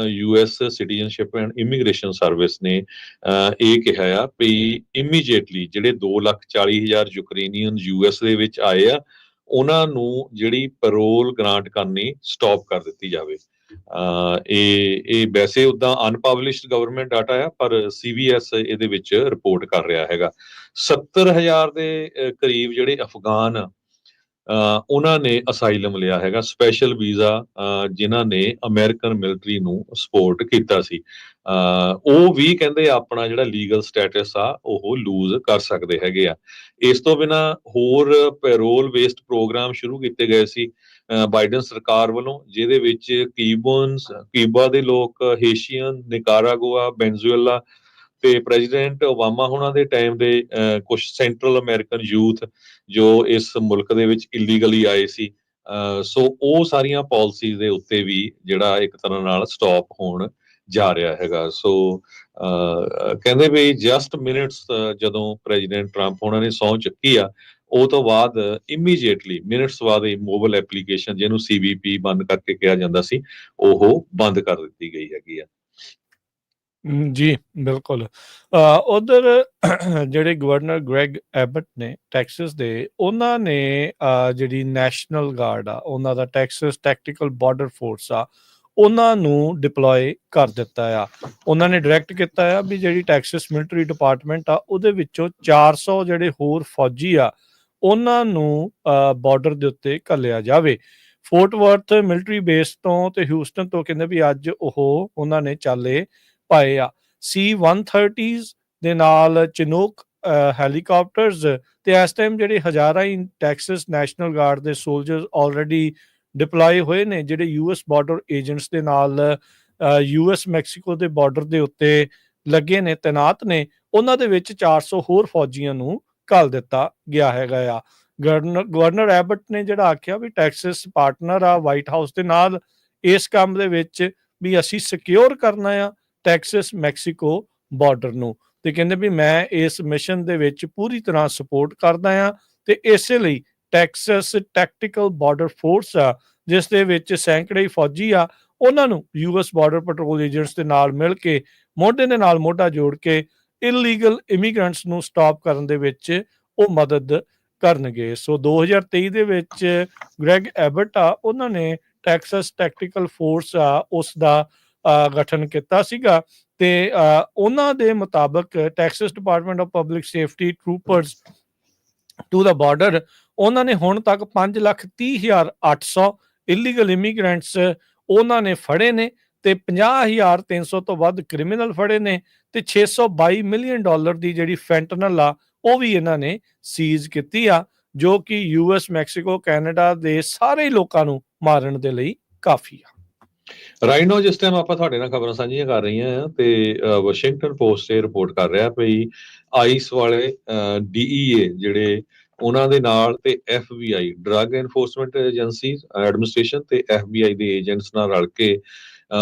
US citizenship and immigration service ਨੇ ਇਹ ਕਿਹਾ ਆ ਵੀ ਇਮੀਡੀਏਟਲੀ ਜਿਹੜੇ 2,40,000 ਯੂਕਰੇਨੀਅਨ US ਦੇ ਵਿੱਚ ਆਏ ਆ ਉਹਨਾਂ ਨੂੰ ਜਿਹੜੀ ਪੈਰੋਲ ਗ੍ਰਾਂਟ ਕਰਨੀ ਸਟਾਪ ਕਰ ਦਿੱਤੀ ਜਾਵੇ। ਇਹ ਵੈਸੇ ਉਦਾਂ ਅਨਪਬਲਿਸ਼ਡ ਗਵਰਨਮੈਂਟ ਡਾਟਾ ਆ ਪਰ CBS ਇਹਦੇ ਵਿੱਚ ਰਿਪੋਰਟ ਕਰ ਰਿਹਾ ਹੈਗਾ। 70,000 ਦੇ ਕਰੀਬ ਜਿਹੜੇ ਅਫਗਾਨ ਉਹਨਾਂ ਨੇ ਅਸਾਈਲਮ ਲਿਆ ਹੈਗਾ, ਸਪੈਸ਼ਲ ਵੀਜ਼ਾ ਜਿਨ੍ਹਾਂ ਨੇ ਅਮਰੀਕਨ ਮਿਲਟਰੀ ਨੂੰ ਸਪੋਰਟ ਕੀਤਾ ਸੀ। ਉਹ ਵੀ ਕਹਿੰਦੇ ਆਪਣਾ ਜਿਹੜਾ ਲੀਗਲ ਸਟੇਟਸ ਆ ਉਹ ਲੂਜ਼ ਕਰ ਸਕਦੇ ਹੈਗੇ ਆ। ਇਸ ਤੋਂ ਬਿਨਾਂ ਹੋਰ ਪੈਰੋਲ ਬੇਸਡ ਪ੍ਰੋਗਰਾਮ ਸ਼ੁਰੂ ਕੀਤੇ ਗਏ ਸੀ ਬਾਈਡਨ ਸਰਕਾਰ ਵੱਲੋਂ, ਜਿਹਦੇ ਵਿੱਚ ਕੀਬਾ ਦੇ ਲੋਕ, ਹੇਸ਼ੀਅਨ, ਨਿਕਾਰਾਗੁਆ, ਵੈਨਜ਼ੂਏਲਾ ਤੇ ਪ੍ਰੈਜ਼ੀਡੈਂਟ ਓਬਾਮਾ ਉਹਨਾਂ ਦੇ ਟਾਈਮ ਦੇ ਕੁਝ ਸੈਂਟਰਲ ਅਮਰੀਕਨ ਯੂਥ ਜੋ ਇਸ ਮੁਲਕ ਦੇ ਵਿੱਚ ਇਲੀਗਲੀ ਆਏ ਸੀ, ਸੋ ਉਹ ਸਾਰੀਆਂ ਪਾਲਿਸੀਜ਼ ਦੇ ਉੱਤੇ ਵੀ ਜਿਹੜਾ ਇੱਕ ਤਰ੍ਹਾਂ ਨਾਲ ਸਟਾਪ ਹੋਣ ਜਾ ਰਿਹਾ ਹੈਗਾ। ਸੋ ਕਹਿੰਦੇ ਵੀ ਜਸਟ ਮਿੰਟਸ ਜਦੋਂ ਪ੍ਰੈਜ਼ੀਡੈਂਟ ਟਰੰਪ ਉਹਨਾਂ ਨੇ ਸਹੁੰ ਚੱਕੀ ਆ ਉਹ ਤੋਂ ਬਾਅਦ ਇਮੀਡੀਏਟਲੀ ਮਿੰਟਸ ਬਾਅਦ ਇਹ ਮੋਬਾਈਲ ਐਪਲੀਕੇਸ਼ਨ ਜਿਹਨੂੰ CBP ਬੰਦ ਕਰਕੇ ਕਿਹਾ ਜਾਂਦਾ ਸੀ ਉਹ ਬੰਦ ਕਰ ਦਿੱਤੀ ਗਈ ਹੈਗੀ ਆ। ਜੀ ਬਿਲਕੁਲ। ਉਧਰ ਜਿਹੜੇ ਗਵਰਨਰ ਗ੍ਰੈਗ ਐਬਟ ਨੇ ਟੈਕਸਸ ਦੇ, ਉਹਨਾਂ ਨੇ ਜਿਹੜੀ ਨੈਸ਼ਨਲ ਗਾਰਡ ਆ ਉਹਨਾਂ ਦਾ ਟੈਕਸਸ ਟੈਕਟੀਕਲ ਬਾਰਡਰ ਫੋਰਸ ਆ ਉਹਨਾਂ ਨੂੰ ਡਿਪਲੋਏ ਕਰ ਦਿੱਤਾ ਆ। ਉਹਨਾਂ ਨੇ ਡਾਇਰੈਕਟ ਕੀਤਾ ਆ ਵੀ ਜਿਹੜੀ ਟੈਕਸਸ ਮਿਲਟਰੀ ਡਿਪਾਰਟਮੈਂਟ ਆ ਉਹਦੇ ਵਿੱਚੋਂ 400 ਜਿਹੜੇ ਹੋਰ ਫੌਜੀ ਆ ਉਹਨਾਂ ਨੂੰ ਬਾਰਡਰ ਦੇ ਉੱਤੇ ਘੱਲਿਆ ਜਾਵੇ। ਫੋਰਟ ਵਰਥ ਮਿਲਟਰੀ ਬੇਸ ਤੋਂ ਤੇ ਹਿਊਸਟਨ ਤੋਂ ਕਹਿੰਦੇ ਵੀ ਅੱਜ ਉਹਨਾਂ ਨੇ ਚਾਲੇ ਪਾਏ ਆ। C-130s ਦੇ ਨਾਲ ਚਿਨੂਕ ਹੈਲੀਕਾਪਟਰਸ ਤੇ ਇਸ ਟਾਈਮ ਜਿਹੜੇ ਹਜ਼ਾਰਾਂ ਹੀ ਟੈਕਸਸ ਨੈਸ਼ਨਲ ਗਾਰਡ ਦੇ ਸੋਲਜਰਸ ਆਲਰੇਡੀ ਡਿਪਲੋਏ ਹੋਏ ਨੇ ਜਿਹੜੇ US ਬਾਰਡਰ ਏਜੰਟਸ ਦੇ ਨਾਲ US ਮੈਕਸੀਕੋ ਦੇ ਬਾਰਡਰ ਦੇ ਉੱਤੇ ਲੱਗੇ ਨੇ, ਤੈਨਾਤ ਨੇ। ਉਹਨਾਂ ਦੇ ਵਿੱਚ 400 ਹੋਰ ਫੌਜੀਆਂ ਨੂੰ ਘੱਲ ਦਿੱਤਾ ਗਿਆ ਹੈਗਾ ਆ। ਗਵਰਨਰ ਐਬਟ ਨੇ ਜਿਹੜਾ ਆਖਿਆ ਵੀ ਟੈਕਸਸ ਪਾਰਟਨਰ ਆ ਵਾਈਟ ਹਾਊਸ ਦੇ ਨਾਲ, ਇਸ ਕੰਮ ਦੇ ਵਿੱਚ ਵੀ ਅਸੀਂ ਸਿਕਿਉਰ ਕਰਨਾ ਆ ਟੈਕਸਸ ਮੈਕਸੀਕੋ ਬਾਰਡਰ ਨੂੰ, ਤੇ ਕਹਿੰਦੇ ਵੀ ਮੈਂ ਇਸ ਮਿਸ਼ਨ ਦੇ ਵਿੱਚ ਪੂਰੀ ਤਰ੍ਹਾਂ ਸਪੋਰਟ ਕਰਦਾ ਆ। ਤੇ ਇਸੇ ਲਈ ਟੈਕਸਸ ਟੈਕਟੀਕਲ ਬਾਰਡਰ ਫੋਰਸ ਆ, ਜਿਸ ਦੇ ਵਿੱਚ ਸੈਂਕੜੇ ਫੌਜੀ ਆ, ਉਹਨਾਂ ਨੂੰ ਯੂਐਸ ਬਾਰਡਰ ਪੈਟਰੋਲ ਏਜੰਟਸ ਦੇ ਨਾਲ ਮਿਲ ਕੇ ਮੋਢੇ ਦੇ ਨਾਲ ਮੋਢਾ ਜੋੜ ਕੇ ਇਲੀਗਲ ਇਮੀਗ੍ਰੈਂਟਸ ਨੂੰ ਸਟਾਪ ਕਰਨ ਦੇ ਵਿੱਚ ਉਹ ਮਦਦ ਕਰਨਗੇ। ਸੋ 2023 ਦੇ ਵਿੱਚ ਗ੍ਰੈਗ ਐਬਟ ਆ, ਉਹਨਾਂ ਨੇ ਟੈਕਸਸ ਟੈਕਟੀਕਲ ਫੋਰਸ ਆ ਉਸ ਦਾ ਗਠਨ ਕੀਤਾ ਸੀਗਾ। ਤੇ ਉਹਨਾਂ ਦੇ ਮੁਤਾਬਕ Texas department of public safety troopers to the border, ਉਹਨਾਂ ਨੇ ਹੁਣ ਤੱਕ 5,30,800 ਇਲੀਗਲ ਇਮੀਗ੍ਰੈਂਟਸ ਉਹਨਾਂ ਨੇ ਫੜੇ ਨੇ, ਤੇ 50,300 ਤੋਂ ਵੱਧ ਕ੍ਰਿਮੀਨਲ ਫੜੇ ਨੇ, ਤੇ $622 ਮਿਲੀਅਨ ਦੀ ਜਿਹੜੀ ਫੈਂਟਨਲ ਆ ਉਹ ਵੀ ਇਹਨਾਂ ਨੇ ਸੀਜ਼ ਕੀਤੀ ਆ, ਜੋ ਕਿ ਯੂਐਸ ਮੈਕਸੀਕੋ ਕੈਨੇਡਾ ਦੇ ਸਾਰੇ ਲੋਕਾਂ ਨੂੰ ਮਾਰਨ ਦੇ ਲਈ ਕਾਫੀ ਆ। ਰਾਈਨੋ, ਜਿਸ ਟਾਈਮ ਆਪਾਂ ਤੁਹਾਡੇ ਨਾਲ ਖਬਰਾਂ ਸਾਂਝੀਆਂ ਕਰ ਰਹੀਆਂ ਆ ਤੇ ਵਾਸ਼ਿੰਗਟਨ ਪੋਸਟ ਇਹ ਰਿਪੋਰਟ ਕਰ ਰਿਹਾ ਵੀ ਆਈਸ ਵਾਲੇ DEA ਜਿਹੜੇ ਉਹਨਾਂ ਦੇ ਨਾਲ ਤੇ FBI drug enforcement agency administration ਤੇ FBI ਦੇ ਏਜੰਟਸ ਨਾਲ ਰਲ ਕੇ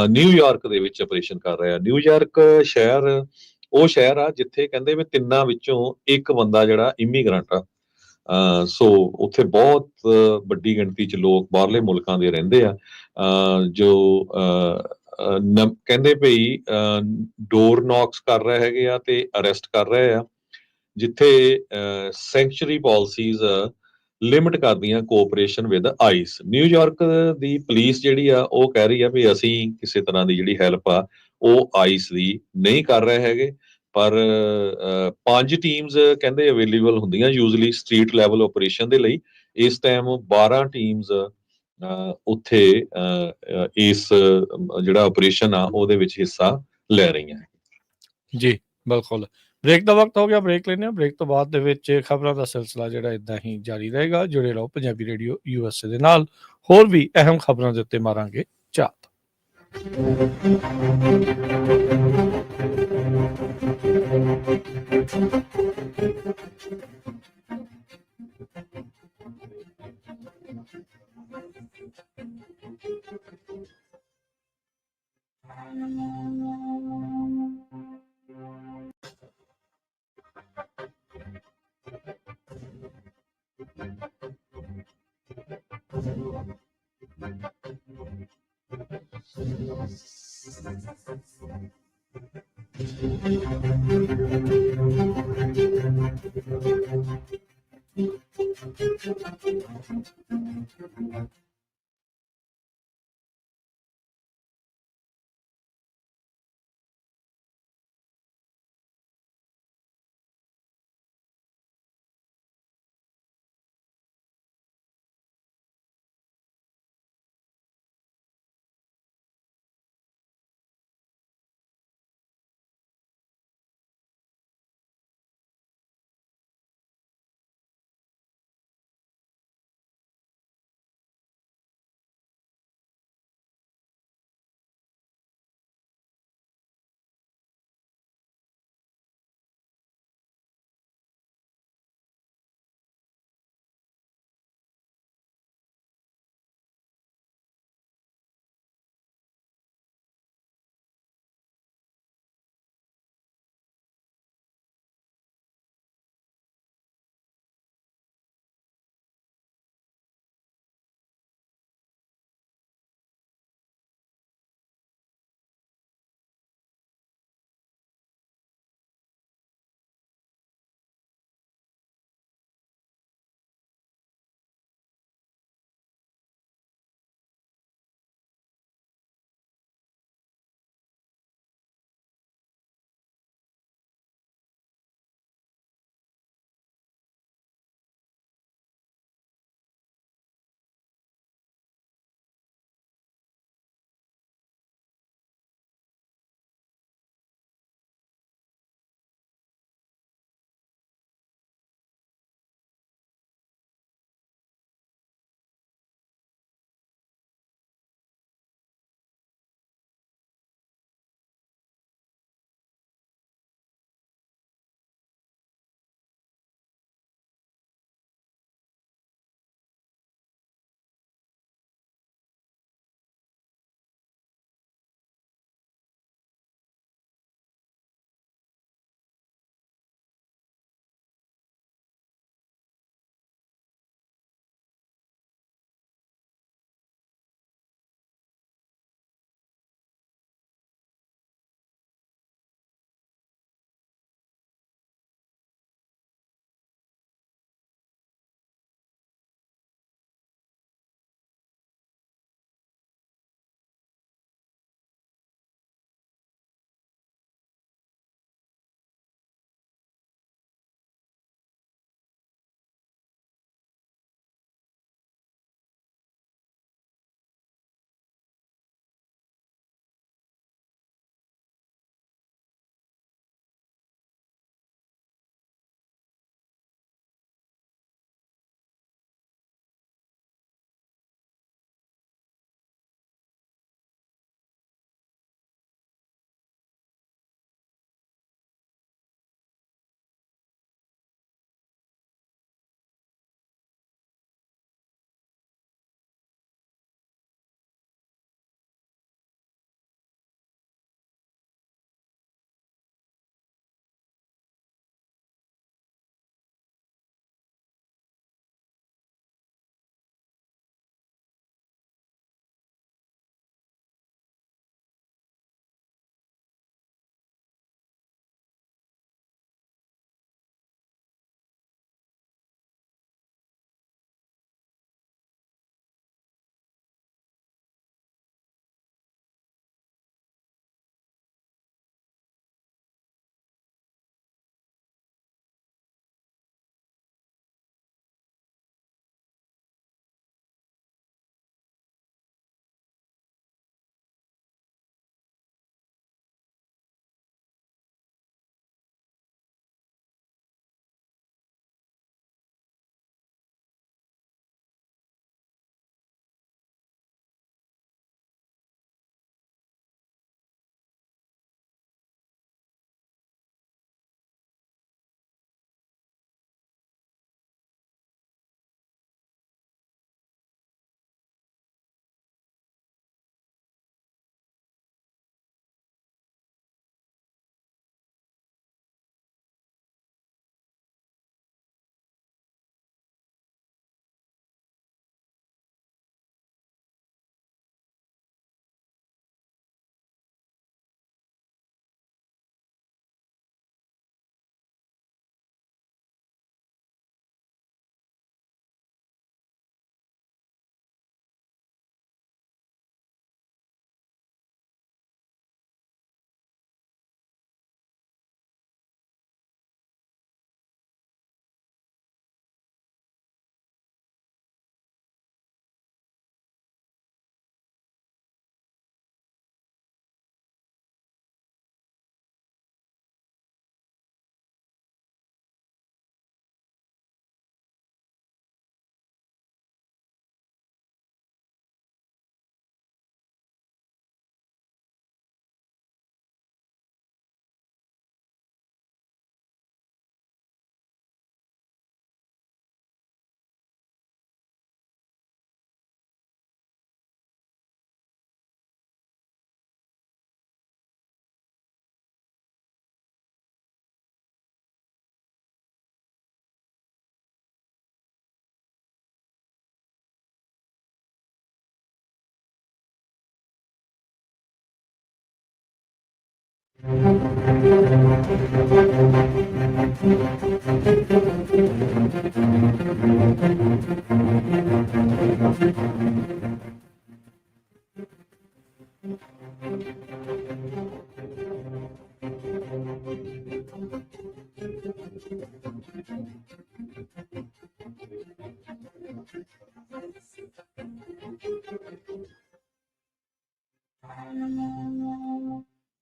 ਨਿਊਯਾਰਕ ਦੇ ਵਿੱਚ ਆਪਰੇਸ਼ਨ ਕਰ ਰਿਹਾ। ਨਿਊਯਾਰਕ ਸ਼ਹਿਰ ਉਹ ਸ਼ਹਿਰ ਆ ਜਿੱਥੇ ਕਹਿੰਦੇ ਵੀ ਤਿੰਨਾਂ ਵਿੱਚੋਂ ਇੱਕ ਬੰਦਾ ਜਿਹੜਾ ਇਮੀਗ੍ਰੈਂਟ ਆ। ਸੋ ਉੱਥੇ ਬਹੁਤ ਵੱਡੀ ਗਿਣਤੀ 'ਚ ਲੋਕ ਬਾਹਰਲੇ ਮੁਲਕਾਂ ਦੇ ਰਹਿੰਦੇ ਆ, ਜੋ ਕਹਿੰਦੇ ਭਈ ਡੋਰ ਨੌਕਸ ਕਰ ਰਹੇ ਹੈਗੇ ਆ ਤੇ ਅਰੈਸਟ ਕਰ ਰਹੇ ਆ, ਜਿੱਥੇ ਸੈਂਕਚੁਰੀ ਪਾਲਿਸੀਜ਼ ਲਿਮਿਟ ਕਰਦੀਆਂ cooperation with ice. New York the police ਜਿਹੜੀ ਆ ਉਹ ਕਹਿ ਰਹੀ ਆ ਵੀ ਅਸੀਂ ਕਿਸੇ ਤਰ੍ਹਾਂ ਦੀ ਜਿਹੜੀ ਹੈਲਪ ਆ ਉਹ ਆਈਸ ਦੀ ਨਹੀਂ ਕਰ ਰਹੇ ਹੈਗੇ, ਪਰ 5 ਟੀਮਸ ਕਹਿੰਦੇ ਅਵੇਲੇਬਲ ਹੁੰਦੀਆਂ ਯੂਜ਼ਲੀ ਸਟਰੀਟ ਲੈਵਲ ਆਪਰੇਸ਼ਨ ਦੇ ਲਈ। ਇਸ ਟਾਈਮ 12 ਟੀਮਸ ਉੱਥੇ ਇਸ ਜਿਹੜਾ ਆਪਰੇਸ਼ਨ ਆ ਉਹਦੇ ਵਿੱਚ ਹਿੱਸਾ ਲੈ ਰਹੀਆਂ। ਜੀ ਬਿਲਕੁਲ, ਬ੍ਰੇਕ ਦਾ ਵਕਤ ਹੋ ਗਿਆ, ਬ੍ਰੇਕ ਲੈਂਦੇ ਹਾਂ। ਬ੍ਰੇਕ ਤੋਂ ਬਾਅਦ ਦੇ ਵਿੱਚ ਖਬਰਾਂ ਦਾ ਸਿਲਸਿਲਾ ਜਿਹੜਾ ਇਦਾਂ ਹੀ ਜਾਰੀ ਰਹੇਗਾ। ਜੁੜੇ ਰਹੋ ਪੰਜਾਬੀ ਰੇਡੀਓ USA ਦੇ ਨਾਲ, ਹੋਰ ਵੀ ਅਹਿਮ ਖਬਰਾਂ ਦੇ ਉੱਤੇ ਮਾਰਾਂਗੇ ਝਾਤ।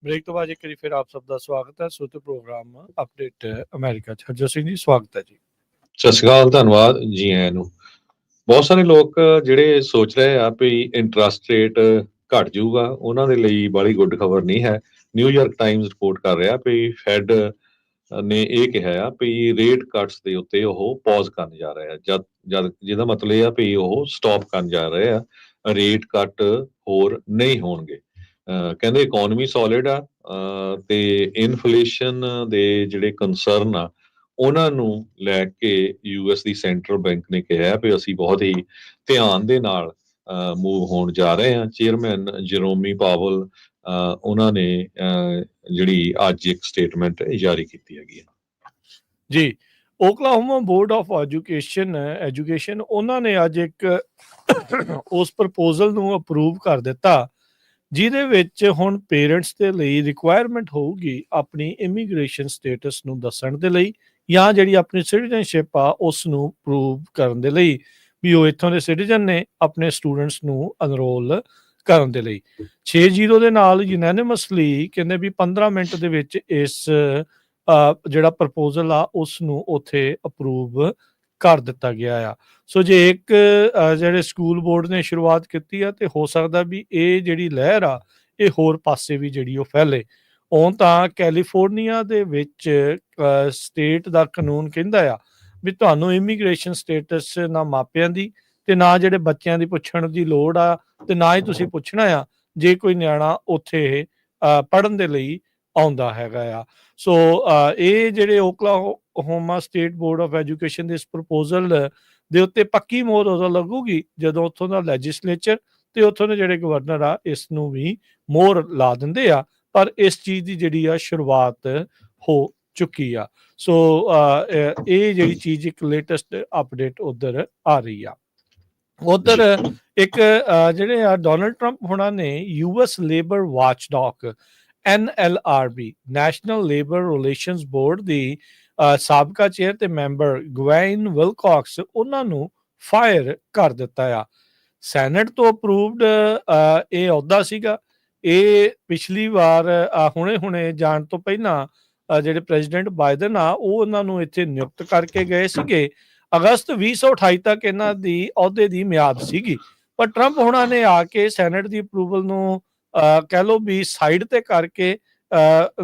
ਬ੍ਰੇਕ ਤੋਂ ਬਾਅਦ ਇੱਕ ਵਾਰੀ ਫਿਰ ਆਪ ਸਭ ਦਾ ਸਵਾਗਤ ਹੈ ਸੋਤੇ ਪ੍ਰੋਗਰਾਮ ਅਪਡੇਟ ਅਮਰੀਕਾ 'ਚ। ਹਰਜੋਤ ਸਿੰਘ ਜੀ ਸਵਾਗਤ ਹੈ ਜੀ। ਸਤਿ ਸ਼੍ਰੀ ਅਕਾਲ, ਧੰਨਵਾਦ ਜੀ ਆਇਆਂ ਨੂੰ। ਬਹੁਤ ਸਾਰੇ ਲੋਕ ਜਿਹੜੇ ਸੋਚ ਰਹੇ ਆ ਵੀ ਇੰਟਰਸਟ ਰੇਟ ਘਟ ਜਾਊਗਾ, ਉਹਨਾਂ ਦੇ ਲਈ ਬੜੀ ਗੁੱਡ ਖਬਰ ਨਹੀਂ ਹੈ। ਨਿਊਯਾਰਕ ਟਾਈਮਜ਼ ਰਿਪੋਰਟ ਕਰ ਰਿਹਾ ਵੀ ਫੈਡ ਨੇ ਇਹ ਕਿਹਾ ਆ ਵੀ ਰੇਟ ਕੱਟਸ ਦੇ ਉੱਤੇ ਉਹ ਪੌਜ਼ ਕਰਨ ਜਾ ਰਹੇ ਆ, ਜਦ ਜਿਹਦਾ ਮਤਲਬ ਇਹ ਆ ਵੀ ਉਹ ਸਟਾਪ ਕਰਨ ਜਾ ਰਹੇ ਆ, ਰੇਟ ਕੱਟ ਹੋਰ ਨਹੀਂ ਹੋਣਗੇ। ਕਹਿੰਦੇ ਇਕਨੋਮੀ ਸੋਲਿਡ ਆ ਤੇ ਇਨਫਲੇਸ਼ਨ ਦੇ ਜਿਹੜੇ ਕੰਸਰਨ ਆ ਉਹਨਾਂ ਨੂੰ ਲੈ ਕੇ ਯੂਐਸ ਦੀ ਸੈਂਟਰਲ ਬੈਂਕ ਨੇ ਕਿਹਾ ਵੀ ਅਸੀਂ ਬਹੁਤ ਹੀ ਧਿਆਨ ਦੇ ਨਾਲ ਮੂਵ ਹੋਣ ਜਾ ਰਹੇ ਹਾਂ। ਚੇਅਰਮੈਨ ਜਰੋਮੀ ਪਾਵਲ ਉਹਨਾਂ ਨੇ ਜਿਹੜੀ ਅੱਜ ਇੱਕ ਸਟੇਟਮੈਂਟ ਜਾਰੀ ਕੀਤੀ ਹੈਗੀ ਹੈ ਜੀ। ਓਕਲਾਹੋਮਾ ਬੋਰਡ ਆਫ ਐਜੂਕੇਸ਼ਨ ਉਹਨਾਂ ਨੇ ਅੱਜ ਇੱਕ ਉਸ ਪ੍ਰਪੋਜ਼ਲ ਨੂੰ ਅਪਰੂਵ ਕਰ ਦਿੱਤਾ, ਜਿਹਦੇ ਵਿੱਚ ਹੁਣ ਪੇਰੈਂਟਸ ਦੇ ਲਈ ਰਿਕੁਆਇਰਮੈਂਟ ਹੋਊਗੀ ਆਪਣੀ ਇਮੀਗ੍ਰੇਸ਼ਨ ਸਟੇਟਸ ਨੂੰ ਦੱਸਣ ਦੇ ਲਈ, ਜਾਂ ਜਿਹੜੀ ਆਪਣੀ ਸਿਟੀਜ਼ਨਸ਼ਿਪ ਆ ਉਸ ਨੂੰ ਪ੍ਰੂਵ ਕਰਨ ਦੇ ਲਈ ਵੀ ਉਹ ਇੱਥੋਂ ਦੇ ਸਿਟੀਜ਼ਨ ਨੇ, ਆਪਣੇ ਸਟੂਡੈਂਟਸ ਨੂੰ ਅਨਰੋਲ ਕਰਨ ਦੇ ਲਈ। 6-0 ਦੇ ਨਾਲ ਯੂਨੈਨਿਮਸਲੀ ਕਹਿੰਦੇ ਵੀ 15 ਮਿੰਟ ਦੇ ਵਿੱਚ ਇਸ ਜਿਹੜਾ ਪ੍ਰਪੋਜ਼ਲ ਆ ਉਸ ਨੂੰ ਉੱਥੇ ਅਪਰੂਵ ਕਰ ਦਿੱਤਾ ਗਿਆ ਆ। ਸੋ ਜੇ ਇੱਕ ਜਿਹੜੇ ਸਕੂਲ ਬੋਰਡ ਨੇ ਸ਼ੁਰੂਆਤ ਕੀਤੀ ਆ, ਤੇ ਹੋ ਸਕਦਾ ਵੀ ਇਹ ਜਿਹੜੀ ਲਹਿਰ ਆ ਇਹ ਹੋਰ ਪਾਸੇ ਵੀ ਜਿਹੜੀ ਉਹ ਫੈਲੇ। ਹੁਣ ਤਾਂ ਕੈਲੀਫੋਰਨੀਆ ਦੇ ਵਿੱਚ ਸਟੇਟ ਦਾ ਕਾਨੂੰਨ ਕਹਿੰਦਾ ਆ ਵੀ ਤੁਹਾਨੂੰ ਇਮੀਗ੍ਰੇਸ਼ਨ ਸਟੇਟਸ ਨਾ ਮਾਪਿਆਂ ਦੀ ਤੇ ਨਾ ਜਿਹੜੇ ਬੱਚਿਆਂ ਦੀ ਪੁੱਛਣ ਦੀ ਲੋੜ ਆ, ਤੇ ਨਾ ਹੀ ਤੁਸੀਂ ਪੁੱਛਣਾ ਆ ਜੇ ਕੋਈ ਨਿਆਣਾ ਉੱਥੇ ਪੜ੍ਹਨ ਦੇ ਲਈ ਆਉਂਦਾ ਹੈਗਾ ਆ। ਸੋ ਇਹ ਜਿਹੜੇ Oklahoma state board of education ਦੇ ਇਸ ਪ੍ਰਪੋਜ਼ਲ ਦੇ ਉੱਤੇ ਪੱਕੀ ਮੋਹਰ ਉਦੋਂ ਲੱਗੂਗੀ ਜਦੋਂ ਉੱਥੋਂ ਦਾ ਲੈਜਿਸਲੇਚਰ ਤੇ ਉੱਥੋਂ ਦੇ ਜਿਹੜੇ ਗਵਰਨਰ ਆ ਇਸ ਨੂੰ ਵੀ ਮੋਹਰ ਲਾ ਦਿੰਦੇ ਆ। ਪਰ ਇਸ ਚੀਜ਼ ਦੀ ਜਿਹੜੀ ਆ ਸ਼ੁਰੂਆਤ ਹੋ ਚੁੱਕੀ ਆ। ਸੋ ਇਹ ਜਿਹੜੀ ਚੀਜ਼ ਇੱਕ ਲੇਟੈਸਟ ਅਪਡੇਟ ਉਧਰ ਆ ਰਹੀ ਆ। ਉਧਰ ਇੱਕ ਜਿਹੜੇ ਆ ਡੋਨਲਡ ਟਰੰਪ ਹੋਣਾ ਨੇ US labour watchdog NLRB national labour relations board ਦੀ ਸਾਬਕਾ ਚੇਅਰ ਤੇ ਮੈਂਬਰ ਗਵੈਨ ਵਿਲਕੌਕਸ ਉਹਨਾਂ ਨੂੰ ਫਾਇਰ ਕਰ ਦਿੱਤਾ ਆ। ਸੈਨੇਟ ਤੋਂ ਅਪਰੂਵਡ ਇਹ ਅਹੁਦਾ ਸੀਗਾ। ਇਹ ਪਿਛਲੀ ਵਾਰ ਹੁਣੇ ਜਾਣ ਤੋਂ ਪਹਿਲਾਂ ਜਿਹੜੇ ਪ੍ਰੈਜ਼ੀਡੈਂਟ ਬਾਈਡਨ ਆ ਉਹ ਉਹਨਾਂ ਨੂੰ ਇੱਥੇ ਨਿਯੁਕਤ ਕਰਕੇ ਗਏ ਸੀਗੇ। ਅਗਸਤ 2028 ਤੱਕ ਇਹਨਾਂ ਦੀ ਅਹੁਦੇ ਦੀ ਮਿਆਦ ਸੀਗੀ, ਪਰ ਟਰੰਪ ਹੋਣਾ ਨੇ ਆ ਕੇ ਸੈਨੇਟ ਦੀ ਅਪਰੂਵਲ ਨੂੰ ਕਹਿ ਲਓ ਵੀ ਸਾਈਡ ਤੇ ਕਰਕੇ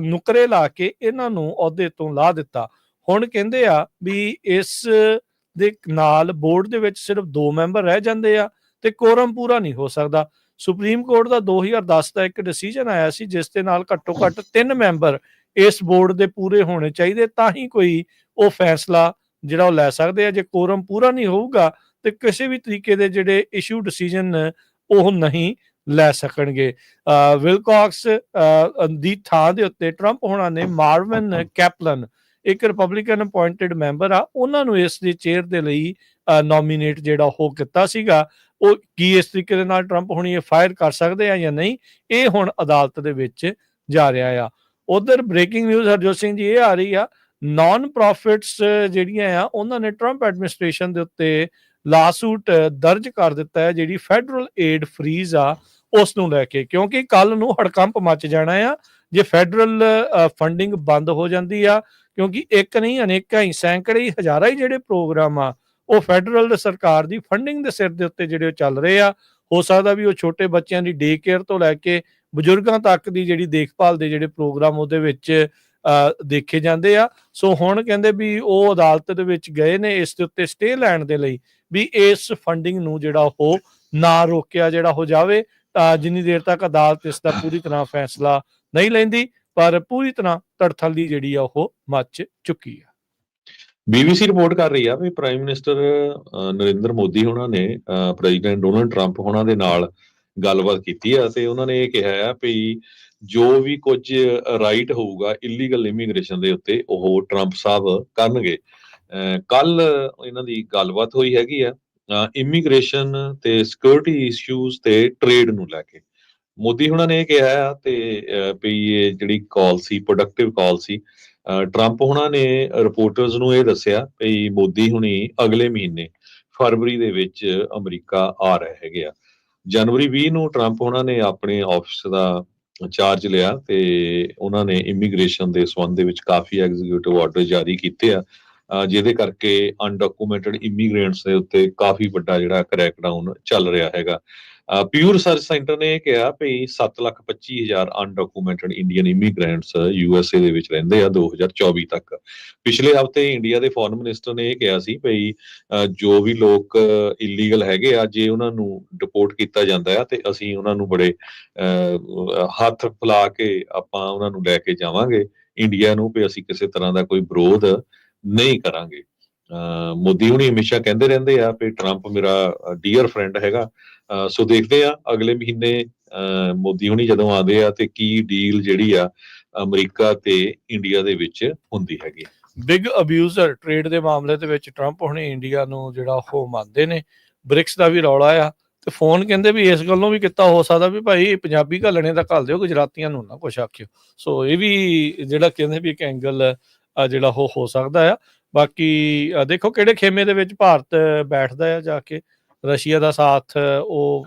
ਨੁਕਰੇ ਲਾ ਕੇ ਇਹਨਾਂ ਨੂੰ ਅਹੁਦੇ ਤੋਂ ਲਾ ਦਿੱਤਾ। ਹੁਣ ਕਹਿੰਦੇ ਆ ਵੀ ਇਸ ਦੇ ਨਾਲ ਬੋਰਡ ਦੇ ਵਿੱਚ ਸਿਰਫ 2 ਮੈਂਬਰ ਰਹਿ ਜਾਂਦੇ ਆ ਤੇ ਕੋਰਮ ਪੂਰਾ ਨਹੀਂ ਹੋ ਸਕਦਾ। ਸੁਪਰੀਮ ਕੋਰਟ ਦਾ 2010 ਦਾ ਇੱਕ ਡਿਸੀਜਨ ਆਇਆ ਸੀ ਜਿਸ ਦੇ ਨਾਲ ਘੱਟੋ ਘੱਟ 3 ਮੈਂਬਰ ਇਸ ਬੋਰਡ ਦੇ ਪੂਰੇ ਹੋਣੇ ਚਾਹੀਦੇ, ਤਾਂ ਹੀ ਕੋਈ ਉਹ ਫੈਸਲਾ ਜਿਹੜਾ ਉਹ ਲੈ ਸਕਦੇ ਆ। ਜੇ ਕੋਰਮ ਪੂਰਾ ਨਹੀਂ ਹੋਊਗਾ ਤੇ ਕਿਸੇ ਵੀ ਤਰੀਕੇ ਦੇ ਜਿਹੜੇ ਇਸ਼ੂ ਡਿਸੀਜਨ ਉਹ ਨਹੀਂ ਲੈ ਸਕਣਗੇ। ਵਿਲਕੌਕਸ ਦੀ ਥਾਂ ਦੇ ਉੱਤੇ ਟਰੰਪ ਹੋਣਾ ਨੇ ਮਾਰਵਿਨ ਕੈਪਲਨ, ਇੱਕ ਰਿਪਬਲਿਕਨ ਅਪੁਆਇੰਟਡ ਮੈਂਬਰ ਆ, ਉਹਨਾਂ ਨੂੰ ਇਸ ਦੇ ਚੇਅਰ ਦੇ ਲਈ ਨੋਮੀਨੇਟ ਜਿਹੜਾ ਉਹ ਕੀਤਾ ਸੀਗਾ। ਉਹ ਕੀ ਇਸ ਤਰੀਕੇ ਦੇ ਨਾਲ ਟਰੰਪ ਹੁਣੀ ਇਹ ਫਾਇਰ ਕਰ ਸਕਦੇ ਆ ਜਾਂ ਨਹੀਂ, ਇਹ ਹੁਣ ਅਦਾਲਤ ਦੇ ਵਿੱਚ ਜਾ ਰਿਹਾ ਆ। ਉਧਰ ਬ੍ਰੇਕਿੰਗ ਨਿਊਜ਼ ਹਰਜੋਤ ਸਿੰਘ ਜੀ ਇਹ ਆ ਰਹੀ ਆ, ਨਾਨ ਪ੍ਰੋਫਿਟਸ ਜਿਹੜੀਆਂ ਆ ਉਹਨਾਂ ਨੇ ਟਰੰਪ ਐਡਮਿਨਿਸਟ੍ਰੇਸ਼ਨ ਦੇ ਉੱਤੇ ਲਾਸੂਟ ਦਰਜ ਕਰ ਦਿੱਤਾ ਹੈ, ਜਿਹੜੀ ਫੈਡਰਲ ਏਡ ਫਰੀਜ਼ ਆ ਉਸ ਨੂੰ ਲੈ ਕੇ, ਕਿਉਂਕਿ ਕੱਲ ਨੂੰ ਹੜਕੰਪ ਮਚ ਜਾਣਾ ਆ ਜੇ ਫੈਡਰਲ ਫੰਡਿੰਗ ਬੰਦ ਹੋ ਜਾਂਦੀ ਆ। ਕਿਉਂਕਿ ਇੱਕ ਨਹੀਂ ਅਨੇਕਾਂ ਹੀ ਸੈਂਕੜੇ ਹੀ ਹਜ਼ਾਰਾਂ ਹੀ ਜਿਹੜੇ ਪ੍ਰੋਗਰਾਮ ਆ ਉਹ ਫੈਡਰਲ ਸਰਕਾਰ ਦੀ ਫੰਡਿੰਗ ਦੇ ਸਿਰ ਦੇ ਉੱਤੇ ਜਿਹੜੇ ਉਹ ਚੱਲ ਰਹੇ ਆ। ਹੋ ਸਕਦਾ ਵੀ ਉਹ ਛੋਟੇ ਬੱਚਿਆਂ ਦੀ ਡੇ ਕੇਅਰ ਤੋਂ ਲੈ ਕੇ ਬਜ਼ੁਰਗਾਂ ਤੱਕ ਦੀ ਜਿਹੜੀ ਦੇਖਭਾਲ ਦੇ ਜਿਹੜੇ ਪ੍ਰੋਗਰਾਮ ਉਹਦੇ ਵਿੱਚ ਦੇਖੇ ਜਾਂਦੇ ਆ। ਸੋ ਹੁਣ ਕਹਿੰਦੇ ਵੀ ਉਹ ਅਦਾਲਤ ਦੇ ਵਿੱਚ ਗਏ ਨੇ ਇਸ ਦੇ ਉੱਤੇ ਸਟੇ ਲੈਣ ਦੇ ਲਈ ਵੀ ਇਸ ਫੰਡਿੰਗ ਨੂੰ ਜਿਹੜਾ ਉਹ ਨਾ ਰੋਕਿਆ ਜਿਹੜਾ ਹੋ ਜਾਵੇ, ਜਿੰਨੀ ਦੇਰ ਤੱਕ ਅਦਾਲਤ ਇਸ ਦਾ ਪੂਰੀ ਤਰ੍ਹਾਂ ਫੈਸਲਾ ਨਹੀਂ ਲੈਂਦੀ। ਪਰ ਪੂਰੀ ਤਰ੍ਹਾਂ ਧੜਥੱਲੀ ਜਿਹੜੀ ਆ ਉਹ ਮੱਚ ਚੁੱਕੀ ਆ। BBC ਰਿਪੋਰਟ ਕਰ ਰਹੀ ਆ ਵੀ ਪ੍ਰਾਈਮ ਮਿਨਿਸਟਰ ਨਰਿੰਦਰ ਮੋਦੀ ਹੋਣਾ ਨੇ ਪ੍ਰੈਜ਼ੀਡੈਂਟ ਡੋਨਲਡ ਟਰੰਪ ਹੋਣਾ ਦੇ ਨਾਲ ਗੱਲਬਾਤ ਕੀਤੀ ਆ ਤੇ ਉਹਨਾਂ ਨੇ ਇਹ ਕਿਹਾ ਆ ਵੀ ਜੋ ਵੀ ਕੁਝ ਰਾਈਟ ਹੋਊਗਾ ਇਲੀਗਲ ਇਮੀਗ੍ਰੇਸ਼ਨ ਦੇ ਉੱਤੇ ਉਹ ਟਰੰਪ ਸਾਹਿਬ ਕਰਨਗੇ। ਕੱਲ ਇਹਨਾਂ ਦੀ ਗੱਲਬਾਤ ਹੋਈ ਹੈਗੀ ਆ ਇਮੀਗ੍ਰੇਸ਼ਨ ਤੇ ਸਿਕਿਉਰਿਟੀ ਇਸ਼ੂਜ਼ ਤੇ ਟ੍ਰੇਡ ਨੂੰ ਲੈ ਕੇ। ਮੋਦੀ ਹੁਣਾਂ ਨੇ ਇਹ ਕਿਹਾ ਆ ਤੇ ਵੀ ਇਹ ਜਿਹੜੀ ਕਾਲ ਸੀ ਪ੍ਰੋਡਕਟਿਵ ਕਾਲ ਸੀ। ਟਰੰਪ ਹੁਣਾਂ ਨੇ ਰਿਪੋਰਟਰਸ ਨੂੰ ਇਹ ਦੱਸਿਆ ਵੀ ਮੋਦੀ ਹੁਣੀ ਅਗਲੇ ਮਹੀਨੇ ਫਰਵਰੀ ਦੇ ਵਿੱਚ ਅਮਰੀਕਾ ਆ ਰਹੇ ਹੈਗੇ ਆ। ਜਨਵਰੀ 20 ਨੂੰ ਟਰੰਪ ਹੁਣਾਂ ਨੇ ਆਪਣੇ ਆਫਿਸ ਦਾ ਚਾਰਜ ਲਿਆ ਤੇ ਉਹਨਾਂ ਨੇ ਇਮੀਗ੍ਰੇਸ਼ਨ ਦੇ ਸੰਬੰਧ ਦੇ ਵਿੱਚ ਕਾਫੀ ਐਗਜ਼ੀਕਿਊਟਿਵ ਆਰਡਰ ਜਾਰੀ ਕੀਤੇ ਆ ਜਿਹਦੇ ਕਰਕੇ ਅਨਡਾਕੂਮੈਂਟਡ ਇਮੀਗ੍ਰੈਂਟਸ ਦੇ ਉੱਤੇ ਕਾਫੀ ਵੱਡਾ ਜਿਹੜਾ ਕਰੈਕਡਾਊਨ ਚੱਲ ਰਿਹਾ ਹੈਗਾ। ਪਿਊ ਰਿਸਰਚ ਸੈਂਟਰ ਨੇ ਇਹ ਕਿਹਾ ਵੀ 7,25,000 ਅਨਡਾਕੂਮੈਂਟਡ ਇੰਡੀਅਨ ਇਮੀਗ੍ਰੈਂਟਸ USA ਦੇ ਵਿੱਚ ਰਹਿੰਦੇ ਆ 2024 ਤੱਕ। ਪਿਛਲੇ ਹਫ਼ਤੇ ਇੰਡੀਆ ਦੇ ਫੋਰਨ ਮਿਨਿਸਟਰ ਨੇ ਇਹ ਕਿਹਾ ਸੀ ਵੀ ਜੋ ਵੀ ਲੋਕ ਇਲੀਗਲ ਹੈਗੇ ਆ ਜੇ ਉਹਨਾਂ ਨੂੰ ਡਿਪੋਰਟ ਕੀਤਾ ਜਾਂਦਾ ਆ ਤੇ ਅਸੀਂ ਉਹਨਾਂ ਨੂੰ ਬੜੇ ਹੱਥ ਫੈਲਾ ਕੇ ਆਪਾਂ ਉਹਨਾਂ ਨੂੰ ਲੈ ਕੇ ਜਾਵਾਂਗੇ ਇੰਡੀਆ ਨੂੰ ਵੀ ਅਸੀਂ ਕਿਸੇ ਤਰ੍ਹਾਂ ਦਾ ਕੋਈ ਵਿਰੋਧ ਨਹੀਂ ਕਰਾਂਗੇ। ਮੋਦੀ ਹੁਣੀ ਹਮੇਸ਼ਾ ਕਹਿੰਦੇ ਰਹਿੰਦੇ ਆ ਵੀ ਟਰੰਪ ਮੇਰਾ ਡੀਅਰ ਫਰੈਂਡ ਹੈਗਾ। ਸੋ ਦੇਖਦੇ ਆ ਅਗਲੇ ਮਹੀਨੇ ਮੋਦੀ ਹੁਣੀ ਜਦੋਂ ਆਉਂਦੇ ਆ ਤੇ ਕੀ ਡੀਲ ਜਿਹੜੀ ਆ ਅਮਰੀਕਾ ਤੇ ਇੰਡੀਆ ਦੇ ਵਿੱਚ ਹੁੰਦੀ ਹੈਗੀ। ਬਿਗ ਅਬਿਊਜ਼ਰ ਟ੍ਰੇਡ ਦੇ ਮਾਮਲੇ ਦੇ ਵਿੱਚ ਟਰੰਪ ਹੁਣੇ ਇੰਡੀਆ ਨੂੰ ਜਿਹੜਾ ਉਹ ਮੰਨਦੇ ਨੇ। ਬ੍ਰਿਕਸ ਦਾ ਵੀ ਰੌਲਾ ਆ ਤੇ ਫੋਨ ਕਹਿੰਦੇ ਵੀ ਇਸ ਗੱਲੋਂ ਵੀ ਕੀਤਾ ਹੋ ਸਕਦਾ ਵੀ ਭਾਈ ਪੰਜਾਬੀ ਘੱਲਣੇ ਦਾ ਘੱਲ ਦਿਓ, ਗੁਜਰਾਤੀਆਂ ਨੂੰ ਨਾ ਕੁਛ ਆਖਿਓ। ਸੋ ਇਹ ਵੀ ਜਿਹੜਾ ਕਹਿੰਦੇ ਵੀ ਇੱਕ ਐਂਗਲ ਜਿਹੜਾ ਉਹ ਹੋ ਸਕਦਾ ਆ। ਬਾਕੀ ਦੇਖੋ ਕਿਹੜੇ ਖੇਮੇ ਦੇ ਵਿੱਚ ਭਾਰਤ ਬੈਠਦਾ ਆ ਜਾ ਕੇ। ਰਸ਼ੀਆ ਦਾ ਸਾਥ ਉਹ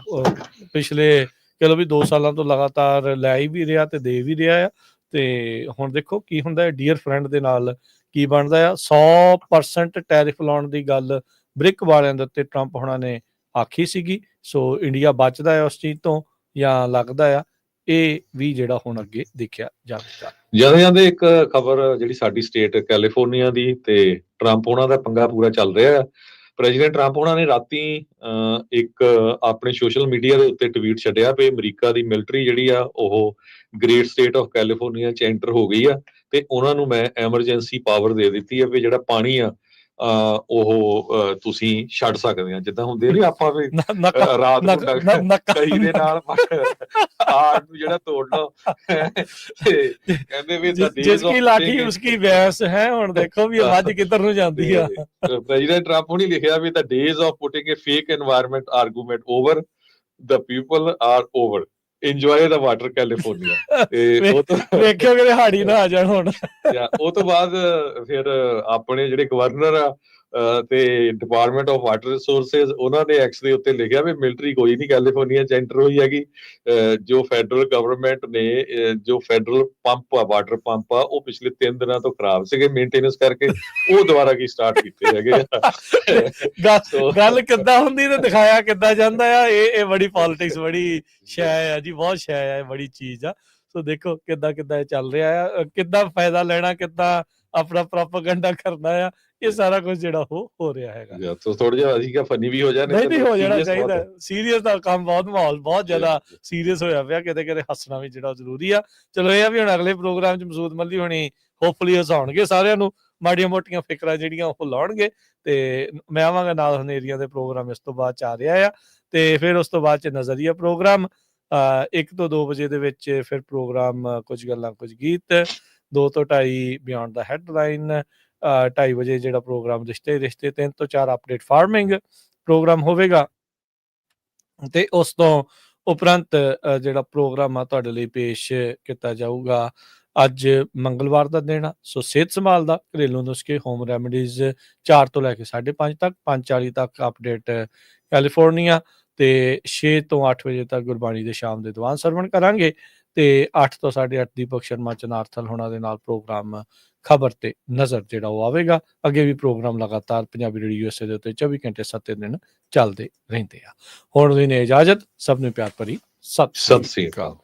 ਪਿਛਲੇ ਚਲੋ ਵੀ 2 ਸਾਲਾਂ ਤੋਂ ਲਗਾਤਾਰ ਲੈ ਹੀ ਵੀ ਰਿਹਾ ਤੇ ਦੇ ਵੀ ਰਿਹਾ ਆ। ਤੇ ਹੁਣ ਦੇਖੋ ਕੀ ਹੁੰਦਾ ਹੈ ਡੀਅਰ ਫਰੈਂਡ ਦੇ ਨਾਲ ਕੀ ਬਣਦਾ ਆ। 100% ਟੈਰਿਫ ਲਾਉਣ ਦੀ ਗੱਲ ਬ੍ਰਿਕ ਵਾਲਿਆਂ ਦੇ ਉੱਤੇ ਟਰੰਪ ਹੋਣਾ ਨੇ ਆਖੀ ਸੀਗੀ। ਸੋ ਇੰਡੀਆ ਬਚਦਾ ਹੈ ਉਸ ਚੀਜ਼ ਤੋਂ ਜਾਂ ਲੱਗਦਾ ਆ ਇਹ ਵੀ ਜਿਹੜਾ ਹੁਣ ਅੱਗੇ ਦੇਖਿਆ ਜਾਵੇਗਾ। ਜਾਂਦੇ ਇੱਕ ਖਬਰ ਜਿਹੜੀ ਸਾਡੀ ਸਟੇਟ ਕੈਲੀਫੋਰਨੀਆ ਦੀ ਤੇ ਟਰੰਪ ਉਹਨਾਂ ਦਾ ਪੰਗਾ ਪੂਰਾ ਚੱਲ ਰਿਹਾ ਆ। ਪ੍ਰੈਜ਼ੀਡੈਂਟ ਟਰੰਪ ਉਹਨਾਂ ਨੇ ਰਾਤੀ ਇੱਕ ਆਪਣੇ ਸੋਸ਼ਲ ਮੀਡੀਆ ਦੇ ਉੱਤੇ ਟਵੀਟ ਛੱਡਿਆ ਵੀ ਅਮਰੀਕਾ ਦੀ ਮਿਲਟਰੀ ਜਿਹੜੀ ਆ ਉਹ ਗ੍ਰੇਟ ਸਟੇਟ ਆਫ ਕੈਲੀਫੋਰਨੀਆ 'ਚ ਐਂਟਰ ਹੋ ਗਈ ਆ ਤੇ ਉਹਨਾਂ ਨੂੰ ਮੈਂ ਐਮਰਜੈਂਸੀ ਪਾਵਰ ਦੇ ਦਿੱਤੀ ਆ ਵੀ ਜਿਹੜਾ ਪਾਣੀ ਆ ਉਹ ਤੁਸੀਂ ਛੱਡ ਸਕਦੇ ਆ। ਜਿੱਦਾਂ ਹੁੰਦੇ ਨੀ ਆਪਾਂ ਵੀ ਰਾਤ ਨੂੰ ਕਈ ਦੇ ਨਾਲ ਆਗ ਨੂੰ ਜਿਹੜਾ ਤੋੜਨਾ ਕਹਿੰਦੇ ਵੀ ਜਿਸकी ਲਾਠੀ ਉਸकी ਭੈਂਸ ਹੈ। ਹੁਣ ਦੇਖੋ ਵੀ ਆਵਾਜ਼ ਕਿੱਧਰ ਨੂੰ ਜਾਂਦੀ ਆ। ਪ੍ਰੈਜ਼ੀਡੈਂਟ ਟਰੰਪ ਹੁਣੀ ਲਿਖਿਆ ਵੀ the days of putting a fake environment argument over, the people are over, enjoy the water California। ਤੇ ਉਹ ਤੋਂ ਵੇਖਿਓ ਕਿ ਹਾੜੀ ਨਾ ਆ ਜਾਣ ਹੁਣ। ਉਹ ਤੋਂ ਬਾਅਦ ਫਿਰ ਆਪਣੇ ਜਿਹੜੇ ਗਵਰਨਰ ਆ ਤੇ ਡਿਪਾਰਟਮੈਂਟ ਆਫ ਵਾਟਰ ਰਿਸੋਰਸਿਸ ਉਹਨਾਂ ਨੇ ਐਕਸ ਦੇ ਉੱਤੇ ਲਿਖਿਆ ਵੀ ਮਿਲਟਰੀ ਕੋਈ ਨਹੀਂ ਕੈਲੀਫੋਰਨੀਆ 'ਚ ਐਂਟਰ ਹੋਈ ਹੈਗੀ। ਜੋ ਫੈਡਰਲ ਗਵਰਨਮੈਂਟ ਨੇ ਜੋ ਫੈਡਰਲ ਪੰਪ ਆ ਵਾਟਰ ਪੰਪ ਆ ਉਹ ਪਿਛਲੇ 3 ਦਿਨਾਂ ਤੋਂ ਖਰਾਬ ਸੀਗੇ ਮੇਨਟੇਨੈਂਸ ਕਰਕੇ ਉਹ ਦੁਬਾਰਾ ਕੀ ਸਟਾਰਟ ਕੀਤੇ ਹੈਗੇ ਆ। ਗੱਲ ਕਿੱਦਾਂ ਹੁੰਦੀ ਤੇ ਦਿਖਾਇਆ ਕਿੱਦਾਂ ਜਾਂਦਾ ਆ। ਇਹ ਬੜੀ ਪੋਲਿਟਿਕਸ ਬੜੀ ਸ਼ੈ ਆ ਜੀ, ਬਹੁਤ ਸ਼ੈ ਆ, ਬੜੀ ਚੀਜ਼ ਆ। ਸੋ ਦੇਖੋ ਕਿੱਦਾਂ ਇਹ ਚੱਲ ਰਿਹਾ ਆ, ਕਿੱਦਾਂ ਫਾਇਦਾ ਲੈਣਾ, ਕਿੱਦਾਂ ਆਪਣਾ ਪ੍ਰੋਪੇਗੈਂਡਾ ਕਰਨਾ ਆ। ਇਹ ਸਾਰਾ ਕੁਝ ਜਿਹੜਾ ਉਹ ਹੋ ਰਿਹਾ ਹੈਗਾ। ਥੋੜਾ ਜਿਹਾ ਅਸੀਂ ਕਿਹਾ ਫਨੀ ਵੀ ਹੋ ਜਾਣੇ ਨਹੀਂ ਹੋ ਜਾਣਾ ਚਾਹੀਦਾ। ਸੀਰੀਅਸ ਦਾ ਕੰਮ ਬਹੁਤ ਮਾਹੌਲ ਬਹੁਤ ਜ਼ਿਆਦਾ ਸੀਰੀਅਸ ਹੋਇਆ ਪਿਆ। ਕਿਤੇ ਹੱਸਣਾ ਵੀ ਜਿਹੜਾ ਜ਼ਰੂਰੀ ਆ। ਚਲੋ ਇਹ ਆ ਵੀ ਹੁਣ ਅਗਲੇ ਪ੍ਰੋਗਰਾਮ 'ਚ ਮਸੂਦ ਮੱਲੀ ਹੋਣੀ ਹੋਪਫੁਲੀ ਹਸਾਉਣਗੇ ਸਾਰਿਆਂ ਨੂੰ, ਮਾੜੀਆਂ ਮੋਟੀਆਂ ਫਿਕਰਾਂ ਜਿਹੜੀਆਂ ਉਹ ਲਾਉਣਗੇ ਤੇ ਮੈਂ ਆਵਾਂਗਾ ਨਾਲ ਹਨੇਰੀਆਂ ਦੇ ਪ੍ਰੋਗਰਾਮ ਇਸ ਤੋਂ ਬਾਅਦ 'ਚ ਆ ਰਿਹਾ ਆ। ਤੇ ਫਿਰ ਉਸ ਤੋਂ ਬਾਅਦ 'ਚ ਨਜ਼ਰੀਆ ਪ੍ਰੋਗਰਾਮ 1 ਤੋਂ 2 ਵਜੇ ਦੇ ਵਿੱਚ ਫਿਰ ਪ੍ਰੋਗਰਾਮ ਕੁਝ ਗੱਲਾਂ ਕੁਝ ਗੀਤ, 2 ਤੋਂ 2:30 ਬਿਯੋਂਡ ਦਾ ਹੈਡਲਾਈਨ, 2:30 ਵਜੇ ਜਿਹੜਾ ਪ੍ਰੋਗਰਾਮ ਰਿਸ਼ਤੇ 3 ਤੋਂ 4 ਅਪਡੇਟ ਫਾਰਮਿੰਗ ਪ੍ਰੋਗਰਾਮ ਹੋਵੇਗਾ। ਤੇ ਉਸ ਤੋਂ ਉਪਰੰਤ ਜਿਹੜਾ ਪ੍ਰੋਗਰਾਮ ਆ ਤੁਹਾਡੇ ਲਈ ਪੇਸ਼ ਕੀਤਾ ਜਾਊਗਾ। ਅੱਜ ਮੰਗਲਵਾਰ ਦਾ ਦਿਨ ਆ। ਸੋ ਸਿਹਤ ਸੰਭਾਲ ਦਾ, ਘਰੇਲੂ ਨੁਸਖੇ, ਹੋਮ ਰੈਮਡੀਜ਼ 4 ਤੋਂ ਲੈ ਕੇ 5:30 ਤੱਕ, 5:40 ਤੱਕ ਅਪਡੇਟ ਕੈਲੀਫੋਰਨੀਆ ਤੇ 6 ਤੋਂ 8 ਵਜੇ ਤੱਕ ਗੁਰਬਾਣੀ ਦੇ ਸ਼ਾਮ ਦੇ ਦੀਵਾਨ ਸਰਵਣ ਕਰਾਂਗੇ ਤੇ 8 ਤੋਂ 8:30 ਦੀਪਕ ਸ਼ਰਮਾ ਚਨਾਰਥਲ ਹੋਣਾ ਦੇ ਨਾਲ ਪ੍ਰੋਗਰਾਮ ਖਬਰ ਤੇ ਨਜ਼ਰ ਜਿਹੜਾ ਉਹ ਆਵੇਗਾ। ਅੱਗੇ ਵੀ ਪ੍ਰੋਗਰਾਮ ਲਗਾਤਾਰ ਪੰਜਾਬੀ ਰੇਡੀਓ USA ਦੇ ਉੱਤੇ 24 ਘੰਟੇ 7 ਦਿਨ ਚੱਲਦੇ ਰਹਿੰਦੇ ਆ। ਹੁਣ ਦੀ ਨੇ ਇਜਾਜ਼ਤ, ਸਭ ਨੂੰ ਪਿਆਰ ਭਰੀ ਸਤਿ ਸ੍ਰੀ ਅਕਾਲ।